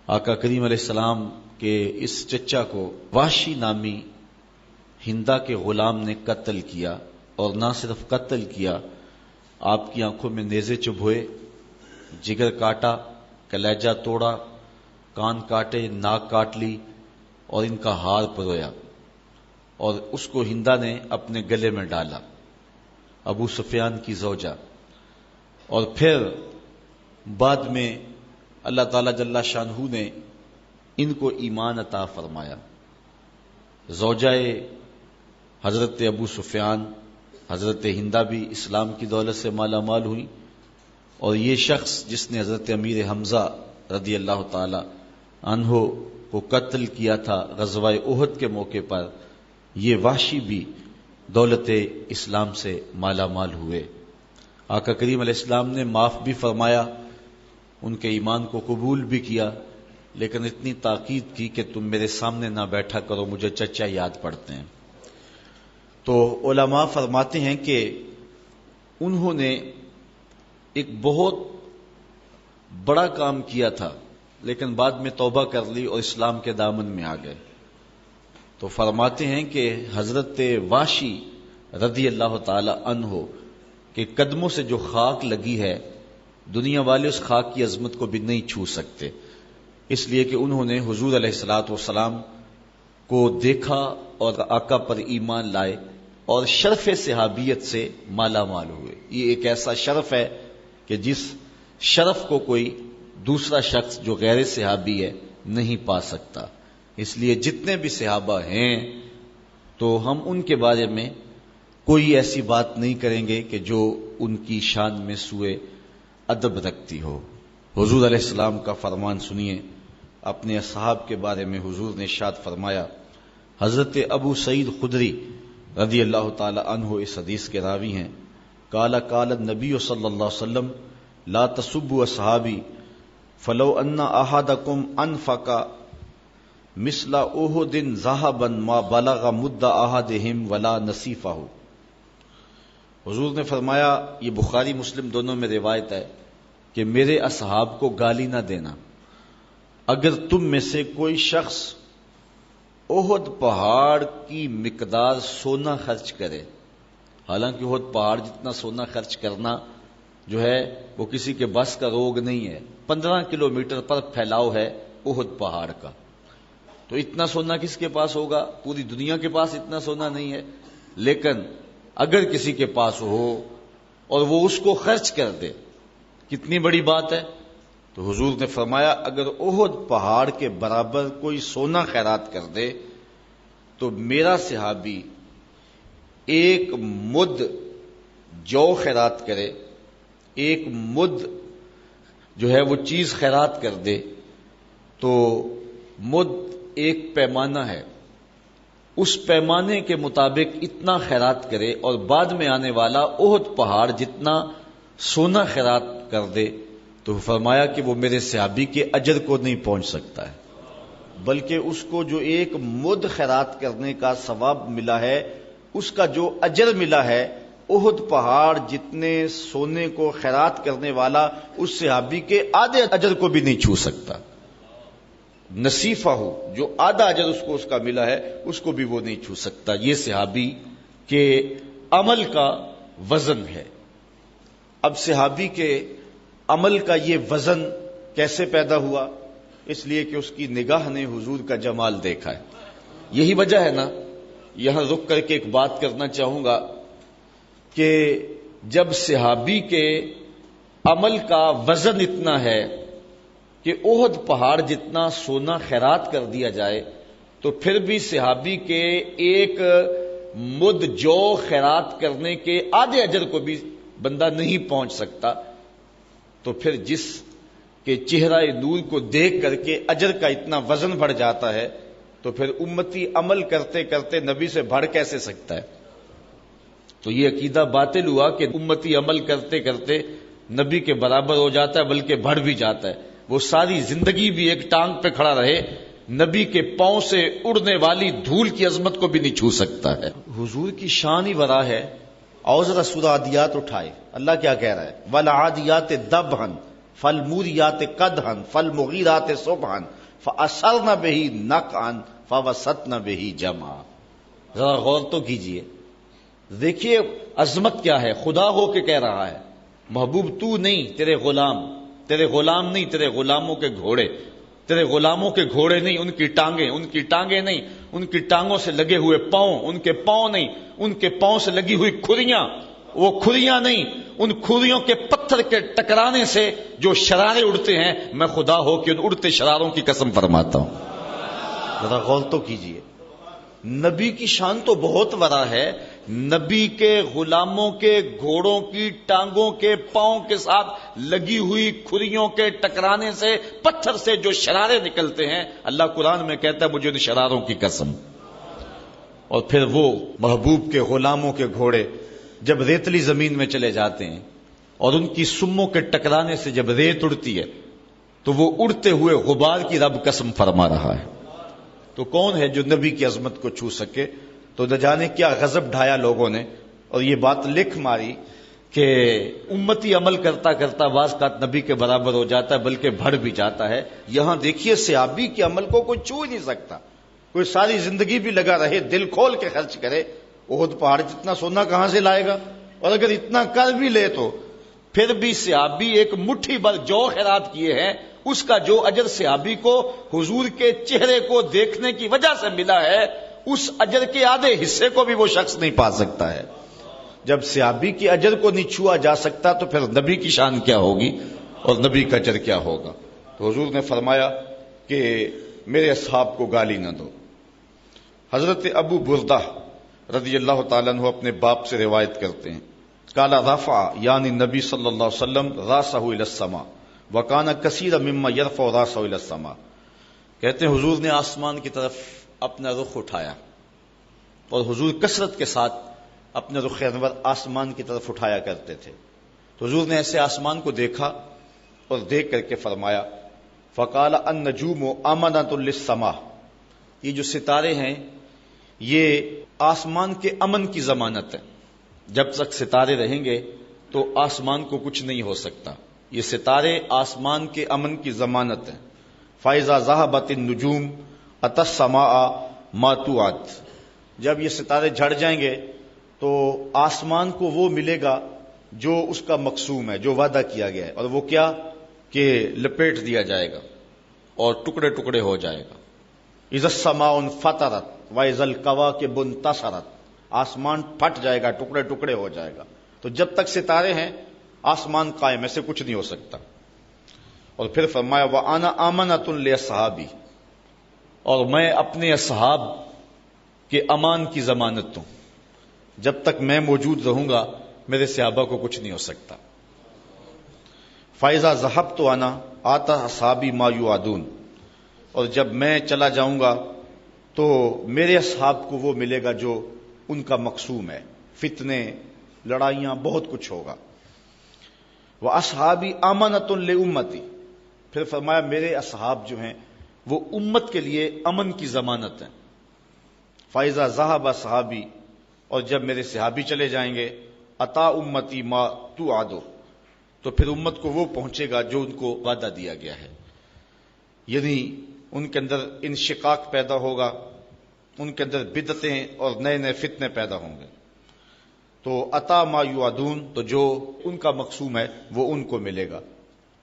آقا کریم علیہ السلام کے اس چچا کو وحشی نامی ہندا کے غلام نے قتل کیا، اور نہ صرف قتل کیا، آپ کی آنکھوں میں نیزے چبھوئے، جگر کاٹا، کلیجہ توڑا، کان کاٹے، ناک کاٹ لی، اور ان کا ہار پرویا، اور اس کو ہندا نے اپنے گلے میں ڈالا، ابو سفیان کی زوجہ۔ اور پھر بعد میں اللہ تعالی جل شانہ نے ان کو ایمان عطا فرمایا۔ زوجہ حضرت ابو سفیان حضرت ہندا بھی اسلام کی دولت سے مالا مال ہوئی، اور یہ شخص جس نے حضرت امیر حمزہ رضی اللہ تعالی عنہ کو قتل کیا تھا غزوہ احد کے موقع پر، یہ وحشی بھی دولت اسلام سے مالا مال ہوئے۔ آقا کریم علیہ السلام نے معاف بھی فرمایا، ان کے ایمان کو قبول بھی کیا، لیکن اتنی تاکید کی کہ تم میرے سامنے نہ بیٹھا کرو، مجھے چچا یاد پڑتے ہیں۔ تو علماء فرماتے ہیں کہ انہوں نے ایک بہت بڑا کام کیا تھا، لیکن بعد میں توبہ کر لی اور اسلام کے دامن میں آ گئے۔ تو فرماتے ہیں کہ حضرت وحشی رضی اللہ تعالی عنہ کے قدموں سے جو خاک لگی ہے، دنیا والے اس خاک کی عظمت کو بھی نہیں چھو سکتے، اس لیے کہ انہوں نے حضور علیہ الصلوۃ والسلام کو دیکھا اور آقا پر ایمان لائے، اور شرف صحابیت سے مالا مال ہوئے۔ یہ ایک ایسا شرف ہے کہ جس شرف کو کوئی دوسرا شخص جو غیر صحابی ہے نہیں پا سکتا۔ اس لیے جتنے بھی صحابہ ہیں تو ہم ان کے بارے میں کوئی ایسی بات نہیں کریں گے کہ جو ان کی شان میں سوء ادب رکھتی ہو۔ حضور علیہ السلام کا فرمان سنیے، اپنے اصحاب کے بارے میں حضور نے ارشاد فرمایا۔ حضرت ابو سعید خدری رضی اللہ تعالی عنہ اس حدیث کے راوی ہیں، قال النبی صلی اللہ علیہ وسلم لا تسبوا اصحابی فلو ان احدکم انفق مثل احد ذهبا ما بلغ مد احدهم ولا نصیفہ۔ حضور نے فرمایا، یہ بخاری مسلم دونوں میں روایت ہے، کہ میرے اصحاب کو گالی نہ دینا۔ اگر تم میں سے کوئی شخص احد پہاڑ کی مقدار سونا خرچ کرے، حالانکہ احد پہاڑ جتنا سونا خرچ کرنا جو ہے وہ کسی کے بس کا روگ نہیں ہے، 15 کلومیٹر پر پھیلاؤ ہے احد پہاڑ کا، تو اتنا سونا کس کے پاس ہوگا؟ پوری دنیا کے پاس اتنا سونا نہیں ہے، لیکن اگر کسی کے پاس ہو اور وہ اس کو خرچ کر دے، کتنی بڑی بات ہے۔ تو حضور نے فرمایا اگر احد پہاڑ کے برابر کوئی سونا خیرات کر دے تو میرا صحابی ایک مد جو خیرات کرے، ایک مد جو ہے وہ چیز خیرات کر دے، تو مد ایک پیمانہ ہے، اس پیمانے کے مطابق اتنا خیرات کرے اور بعد میں آنے والا احد پہاڑ جتنا سونا خیرات کر دے، تو فرمایا کہ وہ میرے صحابی کے اجر کو نہیں پہنچ سکتا ہے، بلکہ اس کو جو ایک مد خیرات کرنے کا ثواب ملا ہے، اس کا جو اجر ملا ہے، احد پہاڑ جتنے سونے کو خیرات کرنے والا اس صحابی کے آدھے اجر کو بھی نہیں چھو سکتا۔ نصیفہ ہو، جو آدھا اجر اس کو اس کا ملا ہے، اس کو بھی وہ نہیں چھو سکتا۔ یہ صحابی کے عمل کا وزن ہے۔ اب صحابی کے عمل کا یہ وزن کیسے پیدا ہوا؟ اس لیے کہ اس کی نگاہ نے حضور کا جمال دیکھا ہے۔ یہی وجہ ہے نا، یہاں رک کر کے ایک بات کرنا چاہوں گا کہ جب صحابی کے عمل کا وزن اتنا ہے کہ احد پہاڑ جتنا سونا خیرات کر دیا جائے تو پھر بھی صحابی کے ایک مد جو خیرات کرنے کے آدھے اجر کو بھی بندہ نہیں پہنچ سکتا، تو پھر جس کے چہرہ نور کو دیکھ کر کے اجر کا اتنا وزن بڑھ جاتا ہے، تو پھر امتی عمل کرتے کرتے نبی سے بڑھ کیسے سکتا ہے؟ تو یہ عقیدہ باطل ہوا کہ امتی عمل کرتے کرتے نبی کے برابر ہو جاتا ہے، بلکہ بڑھ بھی جاتا ہے۔ وہ ساری زندگی بھی ایک ٹانگ پہ کھڑا رہے، نبی کے پاؤں سے اڑنے والی دھول کی عظمت کو بھی نہیں چھو سکتا ہے۔ حضور کی شان ہی ورا ہے۔ اور ذرا سورہ عادیات اٹھائے، اللہ کیا کہہ رہا ہے؟ وَالْعَادِيَاتِ ضَبْحًا فَالْمُورِيَاتِ قَدْحًا فَالْمُغِيرَاتِ صُبْحًا فَأَثَرْنَ بِهِ نَقْعًا فَوَسَطْنَ بِهِ جَمْعًا. ذرا غور تو کیجئے، دیکھیے عظمت کیا ہے. خدا ہو کے کہہ رہا ہے محبوب تو نہیں تیرے غلام، تیرے غلام نہیں تیرے غلاموں کے گھوڑے، تیرے غلاموں کے گھوڑے نہیں ان کی ٹانگیں، ان کی ٹانگیں نہیں ان کی ٹانگوں سے لگے ہوئے پاؤں، ان کے پاؤں نہیں ان کے پاؤں سے لگی ہوئی کھریاں، وہ کھریاں نہیں ان کھریوں کے پتھر کے ٹکرانے سے جو شرارے اڑتے ہیں، میں خدا ہو کہ ان اڑتے شراروں کی قسم فرماتا ہوں. ذرا غور تو کیجئے، نبی کی شان تو بہت بڑا ہے. نبی کے غلاموں کے گھوڑوں کی ٹانگوں کے پاؤں کے ساتھ لگی ہوئی کھریوں کے ٹکرانے سے، پتھر سے جو شرارے نکلتے ہیں، اللہ قرآن میں کہتا ہے مجھے ان شراروں کی قسم. اور پھر وہ محبوب کے غلاموں کے گھوڑے جب ریتلی زمین میں چلے جاتے ہیں اور ان کی سموں کے ٹکرانے سے جب ریت اڑتی ہے تو وہ اڑتے ہوئے غبار کی رب قسم فرما رہا ہے. تو کون ہے جو نبی کی عظمت کو چھو سکے؟ تو نہ جانے کیا غضب ڈھایا لوگوں نے اور یہ بات لکھ ماری کہ امتی عمل کرتا کرتا بعض کا نبی کے برابر ہو جاتا ہے بلکہ بڑھ بھی جاتا ہے. یہاں دیکھیے صحابی کے عمل کو کوئی چھو ہی نہیں سکتا. کوئی ساری زندگی بھی لگا رہے، دل کھول کے خرچ کرے، احد پہاڑ جتنا سونا کہاں سے لائے گا؟ اور اگر اتنا کر بھی لے تو پھر بھی صحابی ایک مٹھی بھر جو خیرات کیے ہیں اس کا جو اجر صحابی کو حضور کے چہرے کو دیکھنے کی وجہ سے ملا ہے، اس اجر کے آدھے حصے کو بھی وہ شخص نہیں پا سکتا ہے. جب صحابی کے اجر کو نہیں چھوا جا سکتا تو پھر نبی کی شان کیا ہوگی اور نبی کا اجر کیا ہوگا؟ تو حضور نے فرمایا کہ میرے اصحاب کو گالی نہ دو. حضرت ابو بردہ رضی اللہ تعالیٰ عنہ اپنے باپ سے روایت کرتے ہیں، قال رفع یعنی نبی صلی اللہ علیہ وسلم راسہ الی السماء وکان کثیر مما یرفع راسہ الی السماء. کہتے ہیں حضور نے آسمان کی طرف اپنا رخ اٹھایا اور حضور کثرت کے ساتھ اپنے رخ انور آسمان کی طرف اٹھایا کرتے تھے. تو حضور نے ایسے آسمان کو دیکھا اور دیکھ کر کے فرمایا فقال النجوم امنۃ للسماء، یہ جو ستارے ہیں یہ آسمان کے امن کی ضمانت ہے. جب تک ستارے رہیں گے تو آسمان کو کچھ نہیں ہو سکتا. یہ ستارے آسمان کے امن کی ضمانت ہیں. فَإِذَا ذَهَبَتِ النُّجُومُ أَتَى السَّمَاءَ مَا تُوعَدُ، جب یہ ستارے جھڑ جائیں گے تو آسمان کو وہ ملے گا جو اس کا مقسوم ہے، جو وعدہ کیا گیا ہے. اور وہ کیا کہ لپیٹ دیا جائے گا اور ٹکڑے ٹکڑے ہو جائے گا. اذا السماء انفطرت واذا الكواكب انتصرت، آسمان پھٹ جائے گا، ٹکڑے ٹکڑے ہو جائے گا. تو جب تک ستارے ہیں آسمان قائم، ایسے کچھ نہیں ہو سکتا. اور پھر فرمایا وَأَنَا آمَنَةٌ لِأَصْحَابِي، اور میں اپنے اصحاب کے امان کی ضمانت دوں. جب تک میں موجود رہوں گا میرے صحابہ کو کچھ نہیں ہو سکتا. فَإِذَا ذَهَبْتُ أَنَا آتَى أَصْحَابِي مَا يُوعَدُونَ، اور جب میں چلا جاؤں گا تو میرے اصحاب کو وہ ملے گا جو ان کا مقسوم ہے. فتنے، لڑائیاں، بہت کچھ ہوگا. وَأَصْحَابِي آمَنَةٌ لِأُمَّتِي، پھر فرمایا میرے اصحاب جو ہیں وہ امت کے لیے امن کی ضمانت ہیں. فَإِذَا ذَهَبَ صحابی، اور جب میرے صحابی چلے جائیں گے عطا امتی ما توعدو، تو پھر امت کو وہ پہنچے گا جو ان کو وعدہ دیا گیا ہے. یعنی ان کے اندر انشقاق پیدا ہوگا، ان کے اندر بدعتیں اور نئے نئے فتنے پیدا ہوں گے. تو عطا ما یوعدون، تو جو ان کا مقسوم ہے وہ ان کو ملے گا.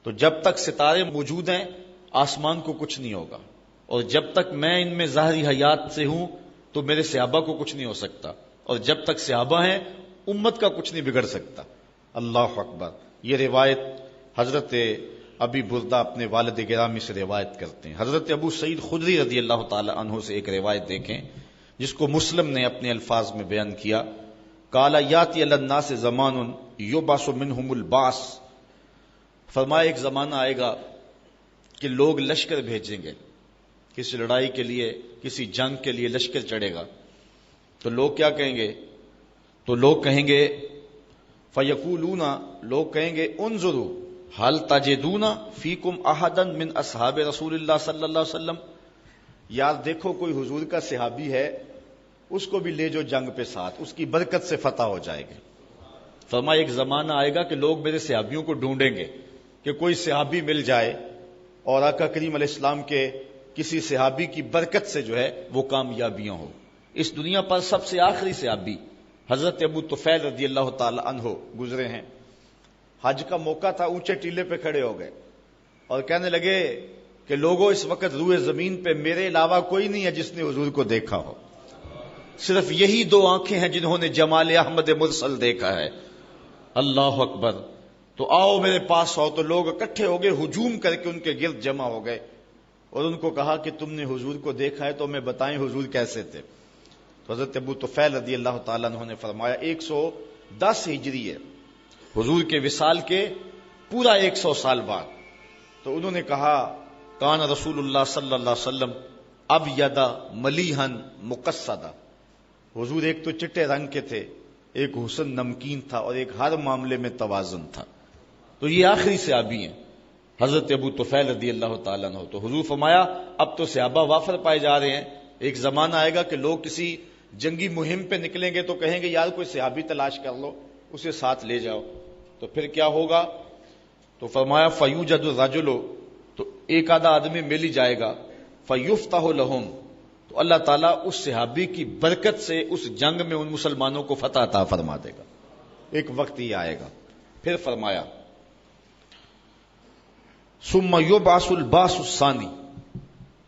تو جب تک ستارے موجود ہیں آسمان کو کچھ نہیں ہوگا، اور جب تک میں ان میں ظاہری حیات سے ہوں تو میرے صحابہ کو کچھ نہیں ہو سکتا، اور جب تک صحابہ ہیں امت کا کچھ نہیں بگڑ سکتا. اللہ اکبر. یہ روایت حضرت ابی بردہ اپنے والد گرامی سے روایت کرتے ہیں. حضرت ابو سعید خدری رضی اللہ تعالی عنہ سے ایک روایت دیکھیں جس کو مسلم نے اپنے الفاظ میں بیان کیا. قال یاتی علی الناس زمان یبعث منہم البعث، فرمایا ایک زمانہ آئے گا کہ لوگ لشکر بھیجیں گے، کسی لڑائی کے لیے، کسی جنگ کے لیے لشکر چڑھے گا. تو لوگ کیا کہیں گے؟ تو لوگ کہیں گے فیقولون، لوگ کہیں گے انظروا هل تجدون فیکم احدا من اصحاب رسول اللہ صلی اللہ علیہ وسلم، یار دیکھو کوئی حضور کا صحابی ہے، اس کو بھی لے جو جنگ پہ ساتھ، اس کی برکت سے فتح ہو جائے گی. فرمایا ایک زمانہ آئے گا کہ لوگ میرے صحابیوں کو ڈھونڈیں گے کہ کوئی صحابی مل جائے اور آقا کریم علیہ السلام کے کسی صحابی کی برکت سے جو ہے وہ کامیابیاں ہو. اس دنیا پر سب سے آخری صحابی حضرت ابو طفیل رضی اللہ تعالی عنہ گزرے ہیں. حج کا موقع تھا، اونچے ٹیلے پہ کھڑے ہو گئے اور کہنے لگے کہ لوگوں اس وقت روئے زمین پہ میرے علاوہ کوئی نہیں ہے جس نے حضور کو دیکھا ہو، صرف یہی دو آنکھیں ہیں جنہوں نے جمال احمد مرسل دیکھا ہے. اللہ اکبر. تو آؤ میرے پاس آؤ. تو لوگ اکٹھے ہو گئے، ہجوم کر کے ان کے گرد جمع ہو گئے اور ان کو کہا کہ تم نے حضور کو دیکھا ہے تو ہمیں بتائیں حضور کیسے تھے. تو حضرت ابو طفیل رضی اللہ تعالیٰ عنہ نے فرمایا 110 ہجری ہے، حضور کے وصال کے پورا 100 سال بعد. تو انہوں نے کہا کان رسول اللہ صلی اللہ علیہ وسلم ابیض ملیحا مقصدا. حضور ایک تو چٹے رنگ کے تھے، ایک حسن نمکین تھا اور ایک ہر معاملے میں توازن تھا. تو یہ آخری صحابی ہیں حضرت ابو طفیل رضی اللہ تعالیٰ عنہ. تو حضور فرمایا اب تو صحابہ وافر پائے جا رہے ہیں، ایک زمانہ آئے گا کہ لوگ کسی جنگی مہم پہ نکلیں گے تو کہیں گے یار کوئی صحابی تلاش کر لو، اسے ساتھ لے جاؤ. تو پھر کیا ہوگا؟ تو فرمایا فیوجد الرجل، تو ایک آدھا آدمی مل ہی جائے گا، فیفتح لہم، تو اللہ تعالیٰ اس صحابی کی برکت سے اس جنگ میں ان مسلمانوں کو فتح عطا فرما دے گا. ایک وقت ہی آئے گا. پھر فرمایا ثم یبعث البعث الثانی،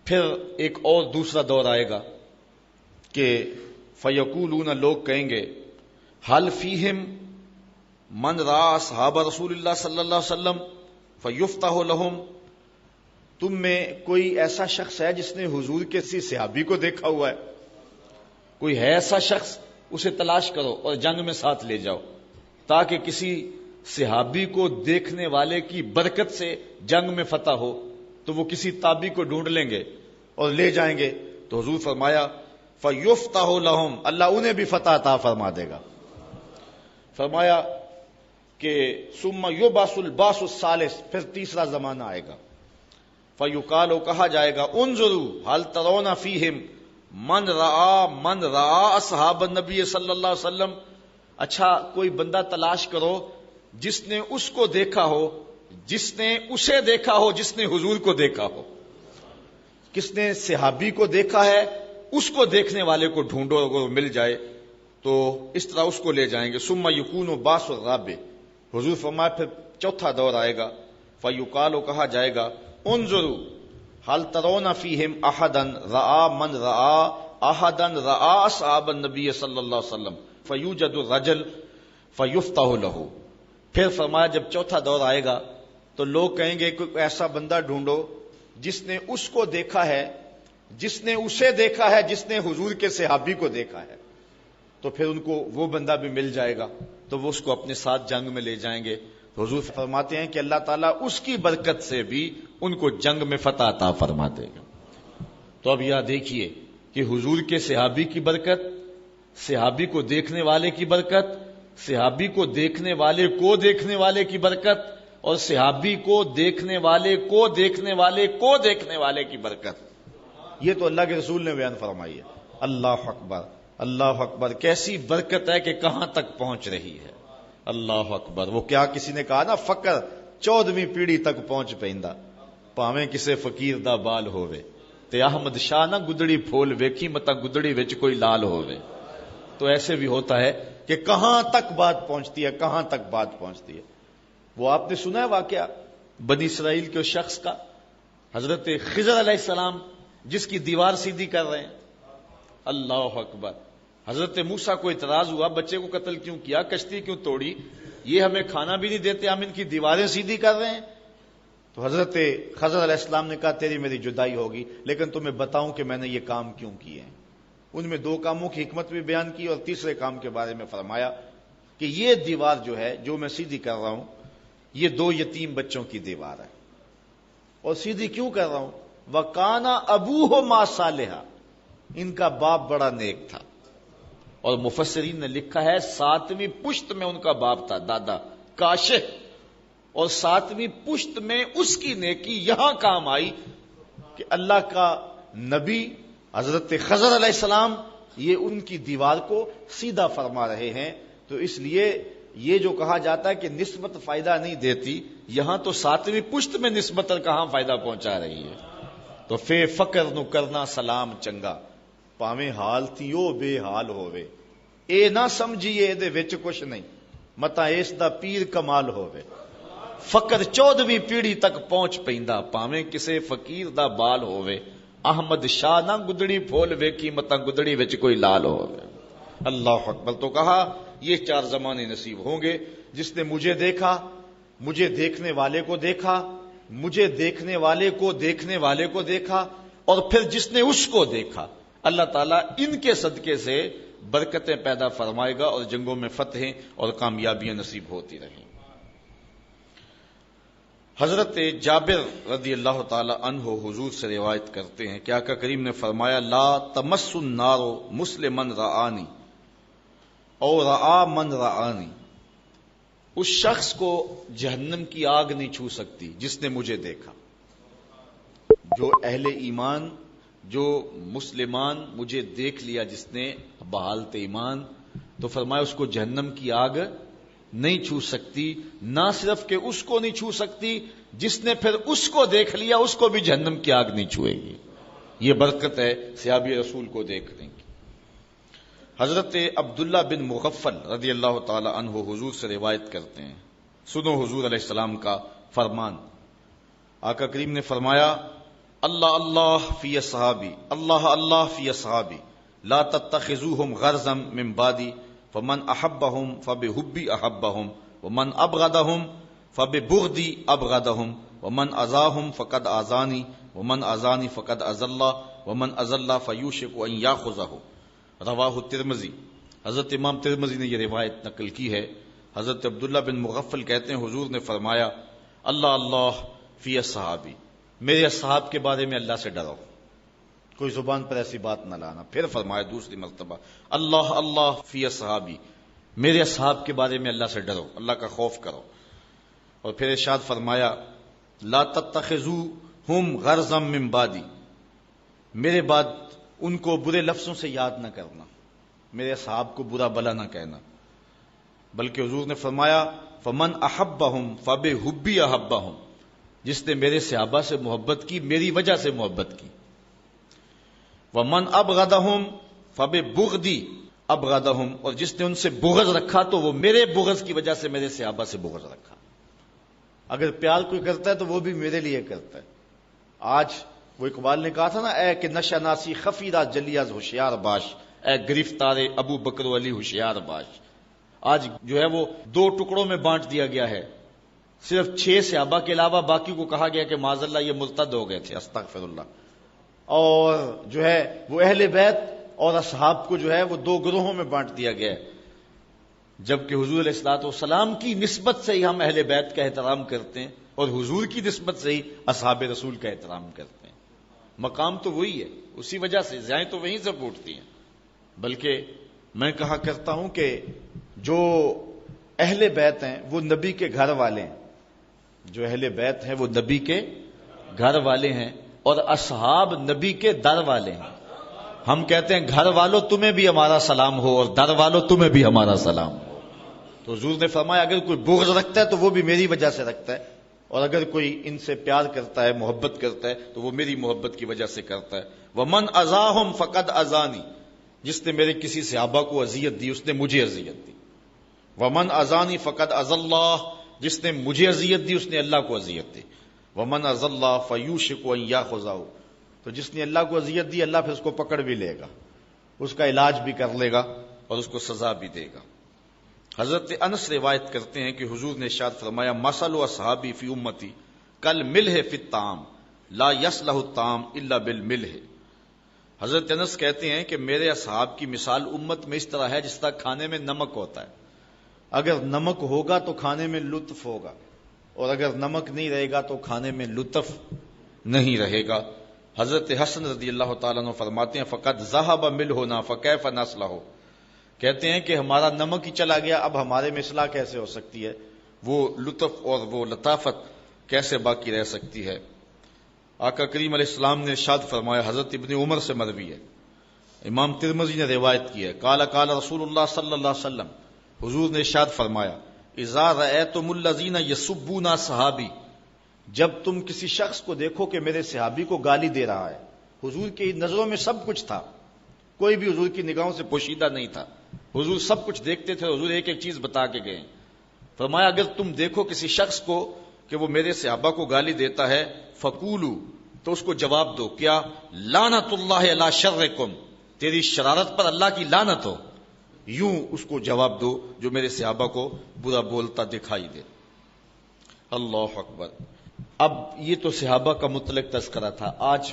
پھر ایک اور دوسرا دور آئے گا کہ فیقولون، لوگ کہیں گے حل فیہم من رأى اصحاب رسول اللہ صلی اللہ علیہ وسلم فیفتح لہم، تم میں کوئی ایسا شخص ہے جس نے حضور کے کسی صحابی کو دیکھا ہوا ہے؟ کوئی ہے ایسا شخص؟ اسے تلاش کرو اور جنگ میں ساتھ لے جاؤ تاکہ کسی صحابی کو دیکھنے والے کی برکت سے جنگ میں فتح ہو. تو وہ کسی تابی کو ڈھونڈ لیں گے اور لے جائیں گے. تو حضور فرمایا فیفتح لہم، اللہ انہیں بھی فتح عطا فرما دے گا. فرمایا کہ ثم یبعث البعث الثالث، پھر تیسرا زمانہ آئے گا. فیقال، کہا جائے گا انظروا هل ترون فیہم من رأى اصحاب النبی صلی اللہ علیہ وسلم. اچھا کوئی بندہ تلاش کرو جس نے اس کو دیکھا ہو، جس نے اسے دیکھا ہو، جس نے حضور کو دیکھا ہو. کس نے صحابی کو دیکھا ہے اس کو دیکھنے والے کو ڈھونڈو، اگر وہ مل جائے تو اس طرح اس کو لے جائیں گے. ثم یکون باس الرابع، حضور فرمایا پھر چوتھا دور آئے گا. فیقال، کہا جائے گا انظروا هل ترون فیہم احدا رأى من رأى احدا رأى اصحاب النبی صلی اللہ علیہ وسلم فیوجد الرجل فیفتح له. پھر فرمایا جب چوتھا دور آئے گا تو لوگ کہیں گے کوئی ایسا بندہ ڈھونڈو جس نے اس کو دیکھا ہے، جس نے اسے دیکھا ہے، جس نے حضور کے صحابی کو دیکھا ہے. تو پھر ان کو وہ بندہ بھی مل جائے گا تو وہ اس کو اپنے ساتھ جنگ میں لے جائیں گے. تو حضور فرماتے ہیں کہ اللہ تعالیٰ اس کی برکت سے بھی ان کو جنگ میں فتح عطا فرما دے گا. تو اب یہاں دیکھیے کہ حضور کے صحابی کی برکت، صحابی کو دیکھنے والے کی برکت، صحابی کو دیکھنے والے کو دیکھنے والے کی برکت، اور صحابی کو دیکھنے والے کو دیکھنے والے کو دیکھنے والے کی برکت. یہ تو اللہ کے رسول نے بیان فرمائی ہے. اللہ اکبر، اللہ اکبر. کیسی برکت ہے کہ کہاں تک پہنچ رہی ہے. اللہ اکبر. وہ کیا کسی نے کہا نا فقر 14ویں پیڑھی تک پہنچ پیندا پاویں کسے فقیر دا بال ہووے تے احمد شاہ نہ گدڑی پھول ویکھی متا گدڑی وچ کوئی لال ہووے. تو ایسے بھی ہوتا ہے کہ کہاں تک بات پہنچتی ہے، کہاں تک بات پہنچتی ہے. وہ آپ نے سنا ہے واقعہ بنی اسرائیل کے شخص کا، حضرت خضر علیہ السلام جس کی دیوار سیدھی کر رہے ہیں. اللہ اکبر. حضرت موسیٰ کو اعتراض ہوا بچے کو قتل کیوں کیا، کشتی کیوں توڑی، یہ ہمیں کھانا بھی نہیں دیتے، ہم ان کی دیواریں سیدھی کر رہے ہیں. تو حضرت خضر علیہ السلام نے کہا تیری میری جدائی ہوگی لیکن تمہیں بتاؤں کہ میں نے یہ کام کیوں کیے ہیں. ان میں 2 کاموں کی حکمت بھی بیان کی اور تیسرے کام کے بارے میں فرمایا کہ یہ دیوار جو ہے جو میں سیدھی کر رہا ہوں یہ 2 یتیم بچوں کی دیوار ہے. اور سیدھی کیوں کر رہا ہوں؟ وَقَانَ أَبُوهُمَا صَالِحًا، ان کا باپ بڑا نیک تھا. اور مفسرین نے لکھا ہے 7ویں پشت میں ان کا باپ تھا، دادا کاشف، اور 7ویں پشت میں اس کی نیکی یہاں کام آئی کہ اللہ کا نبی حضرت خضر علیہ السلام یہ ان کی دیوار کو سیدھا فرما رہے ہیں. تو اس لیے یہ جو کہا جاتا ہے کہ نسبت فائدہ نہیں دیتی، یہاں تو 7ویں پشت میں نسبت کہاں فائدہ پہنچا رہی ہے. تو فے فقر نو کرنا سلام چنگا پاویں حال تھیو بے حال ہووے اے نہ سمجھیے دے وچ کچھ نہیں متا اس دا پیر کمال ہووے فقر 14ویں پیڑھی تک پہنچ پیندا پاویں کسے فقیر دا بال ہووے احمد شاہ نہ گدڑی پھول ویکھی متا گدڑی وچ کوئی لال ہووے اللہ اکبر تو کہا یہ 4 زمانے نصیب ہوں گے جس نے مجھے دیکھا مجھے دیکھنے والے کو دیکھا مجھے دیکھنے والے کو دیکھنے والے کو دیکھا اور پھر جس نے اس کو دیکھا اللہ تعالیٰ ان کے صدقے سے برکتیں پیدا فرمائے گا اور جنگوں میں فتحیں اور کامیابیاں نصیب ہوتی رہیں حضرت جابر رضی اللہ تعالی عنہ حضور سے روایت کرتے ہیں کہ آقا کریم نے فرمایا لا تمس النار مسلمن رآنی او رآ من رآنی اس شخص کو جہنم کی آگ نہیں چھو سکتی جس نے مجھے دیکھا جو اہل ایمان جو مسلمان مجھے دیکھ لیا جس نے بحالت ایمان تو فرمایا اس کو جہنم کی آگ نہیں چھو سکتی نہ صرف کہ اس کو نہیں چھو سکتی جس نے پھر اس کو دیکھ لیا اس کو بھی جہنم کی آگ نہیں چھوئے گی یہ برکت ہے صحابی رسول کو دیکھنے کی حضرت عبداللہ بن مغفل رضی اللہ تعالی عنہ حضور سے روایت کرتے ہیں سنو حضور علیہ السلام کا فرمان آقا کریم نے فرمایا اللہ اللہ فی اصحابی اللہ اللہ فی اصحابی لا تتخذوہم غرضا من بعدی فمن احبہم فبحبی احبہم ومن ابغضہم فببغضی ابغضہم ومن اذاہم فقد اذانی ومن اذانی فقد اذى اللہ ومن اذى اللہ فیوشک ان یاخذہ رواہ ترمذی حضرت امام ترمذی نے یہ روایت نقل کی ہے حضرت عبداللہ بن مغفل کہتے ہیں حضور نے فرمایا اللہ اللہ فی اصحابی میرے اصحاب کے بارے میں اللہ سے ڈرو کوئی زبان پر ایسی بات نہ لانا پھر فرمایا دوسری مرتبہ اللہ اللہ فی اصحابی میرے اصحاب کے بارے میں اللہ سے ڈرو اللہ کا خوف کرو اور پھر ارشاد فرمایا لا تتخذوہم غرضا من بعدی میرے بعد ان کو برے لفظوں سے یاد نہ کرنا میرے اصحاب کو برا بلا نہ کہنا بلکہ حضور نے فرمایا فمن احبہم فبحبی احبہم جس نے میرے صحابہ سے محبت کی میری وجہ سے محبت کی ومن ابغضہم فببغضی ابغضہم اور جس نے ان سے بغض رکھا تو وہ میرے بغض کی وجہ سے میرے صحابہ سے بغض رکھا اگر پیار کوئی کرتا ہے تو وہ بھی میرے لیے کرتا ہے آج وہ اقبال نے کہا تھا نا اے کہ نشہ ناسی خفیدہ جلیاز ہوشیار باش اے گرفتار ابو بکر و علی ہوشیار باش آج جو ہے وہ 2 ٹکڑوں میں بانٹ دیا گیا ہے صرف 6 صحابہ کے علاوہ باقی کو کہا گیا کہ معاذ اللہ یہ مرتد ہو گئے تھے استغفر اللہ اور جو ہے وہ اہل بیت اور اصحاب کو جو ہے وہ 2 گروہوں میں بانٹ دیا گیا ہے جبکہ حضور علیہ الصلوۃ والسلام کی نسبت سے ہی ہم اہل بیت کا احترام کرتے ہیں اور حضور کی نسبت سے ہی اصحاب رسول کا احترام کرتے ہیں مقام تو وہی ہے اسی وجہ سے زائیں تو وہیں سے پھوٹتی ہیں بلکہ میں کہا کرتا ہوں کہ جو اہل بیت ہیں وہ نبی کے گھر والے ہیں جو اہل بیت ہیں وہ نبی کے گھر والے ہیں اور اصحاب نبی کے در والے ہیں ہم کہتے ہیں گھر والوں تمہیں بھی ہمارا سلام ہو اور در والوں تمہیں بھی ہمارا سلام ہو تو حضور نے فرمایا اگر کوئی بغض رکھتا ہے تو وہ بھی میری وجہ سے رکھتا ہے اور اگر کوئی ان سے پیار کرتا ہے محبت کرتا ہے تو وہ میری محبت کی وجہ سے کرتا ہے ومن اذاہم فقد اذانی جس نے میرے کسی صحابہ کو اذیت دی اس نے مجھے اذیت دی ومن اذانی فقد اذى اللہ جس نے مجھے اذیت دی اس نے اللہ کو اذیت دی ومن اذى اللہ فیوشک ان یاخذہ تو جس نے اللہ کو اذیت دی اللہ پھر اس کو پکڑ بھی لے گا اس کا علاج بھی کر لے گا اور اس کو سزا بھی دے گا حضرت انس روایت کرتے ہیں کہ حضور نے ارشاد فرمایا مثل اصحابی فی امتی کل ملح فی الطعام لا یصلح الطعام الا بالملح حضرت انس کہتے ہیں کہ میرے اصحاب کی مثال امت میں اس طرح ہے جس طرح کھانے میں نمک ہوتا ہے اگر نمک ہوگا تو کھانے میں لطف ہوگا اور اگر نمک نہیں رہے گا تو کھانے میں لطف نہیں رہے گا حضرت حسن رضی اللہ تعالیٰ عنہ فرماتے ہیں فقط ذہب ملحنا فکیف نصلح کہتے ہیں کہ ہمارا نمک ہی چلا گیا اب ہمارے میں اصلاح کیسے ہو سکتی ہے وہ لطف اور وہ لطافت کیسے باقی رہ سکتی ہے آقا کریم علیہ السلام نے ارشاد فرمایا حضرت ابن عمر سے مروی ہے امام ترمذی نے روایت کی ہے قال قال رسول اللہ صلی اللہ علیہ وسلم حضور نے ارشاد فرمایا اذا رأیتم الذین یسبون صحابی جب تم کسی شخص کو دیکھو کہ میرے صحابی کو گالی دے رہا ہے، حضور کی نظروں میں سب کچھ تھا، کوئی بھی حضور کی نگاہوں سے پوشیدہ نہیں تھا، حضور سب کچھ دیکھتے تھے، حضور ایک ایک چیز بتا کے گئے۔ فرمایا اگر تم دیکھو کسی شخص کو کہ وہ میرے صحابہ کو گالی دیتا ہے، فقولو، تو اس کو جواب دو، کیا؟ لعنت اللہ علی شرکم، تیری شرارت پر اللہ کی لعنت ہو، یوں اس کو جواب دو جو میرے صحابہ کو برا بولتا دکھائی دے۔ اللہ اکبر۔ اب یہ تو صحابہ کا مطلق تذکرہ تھا، آج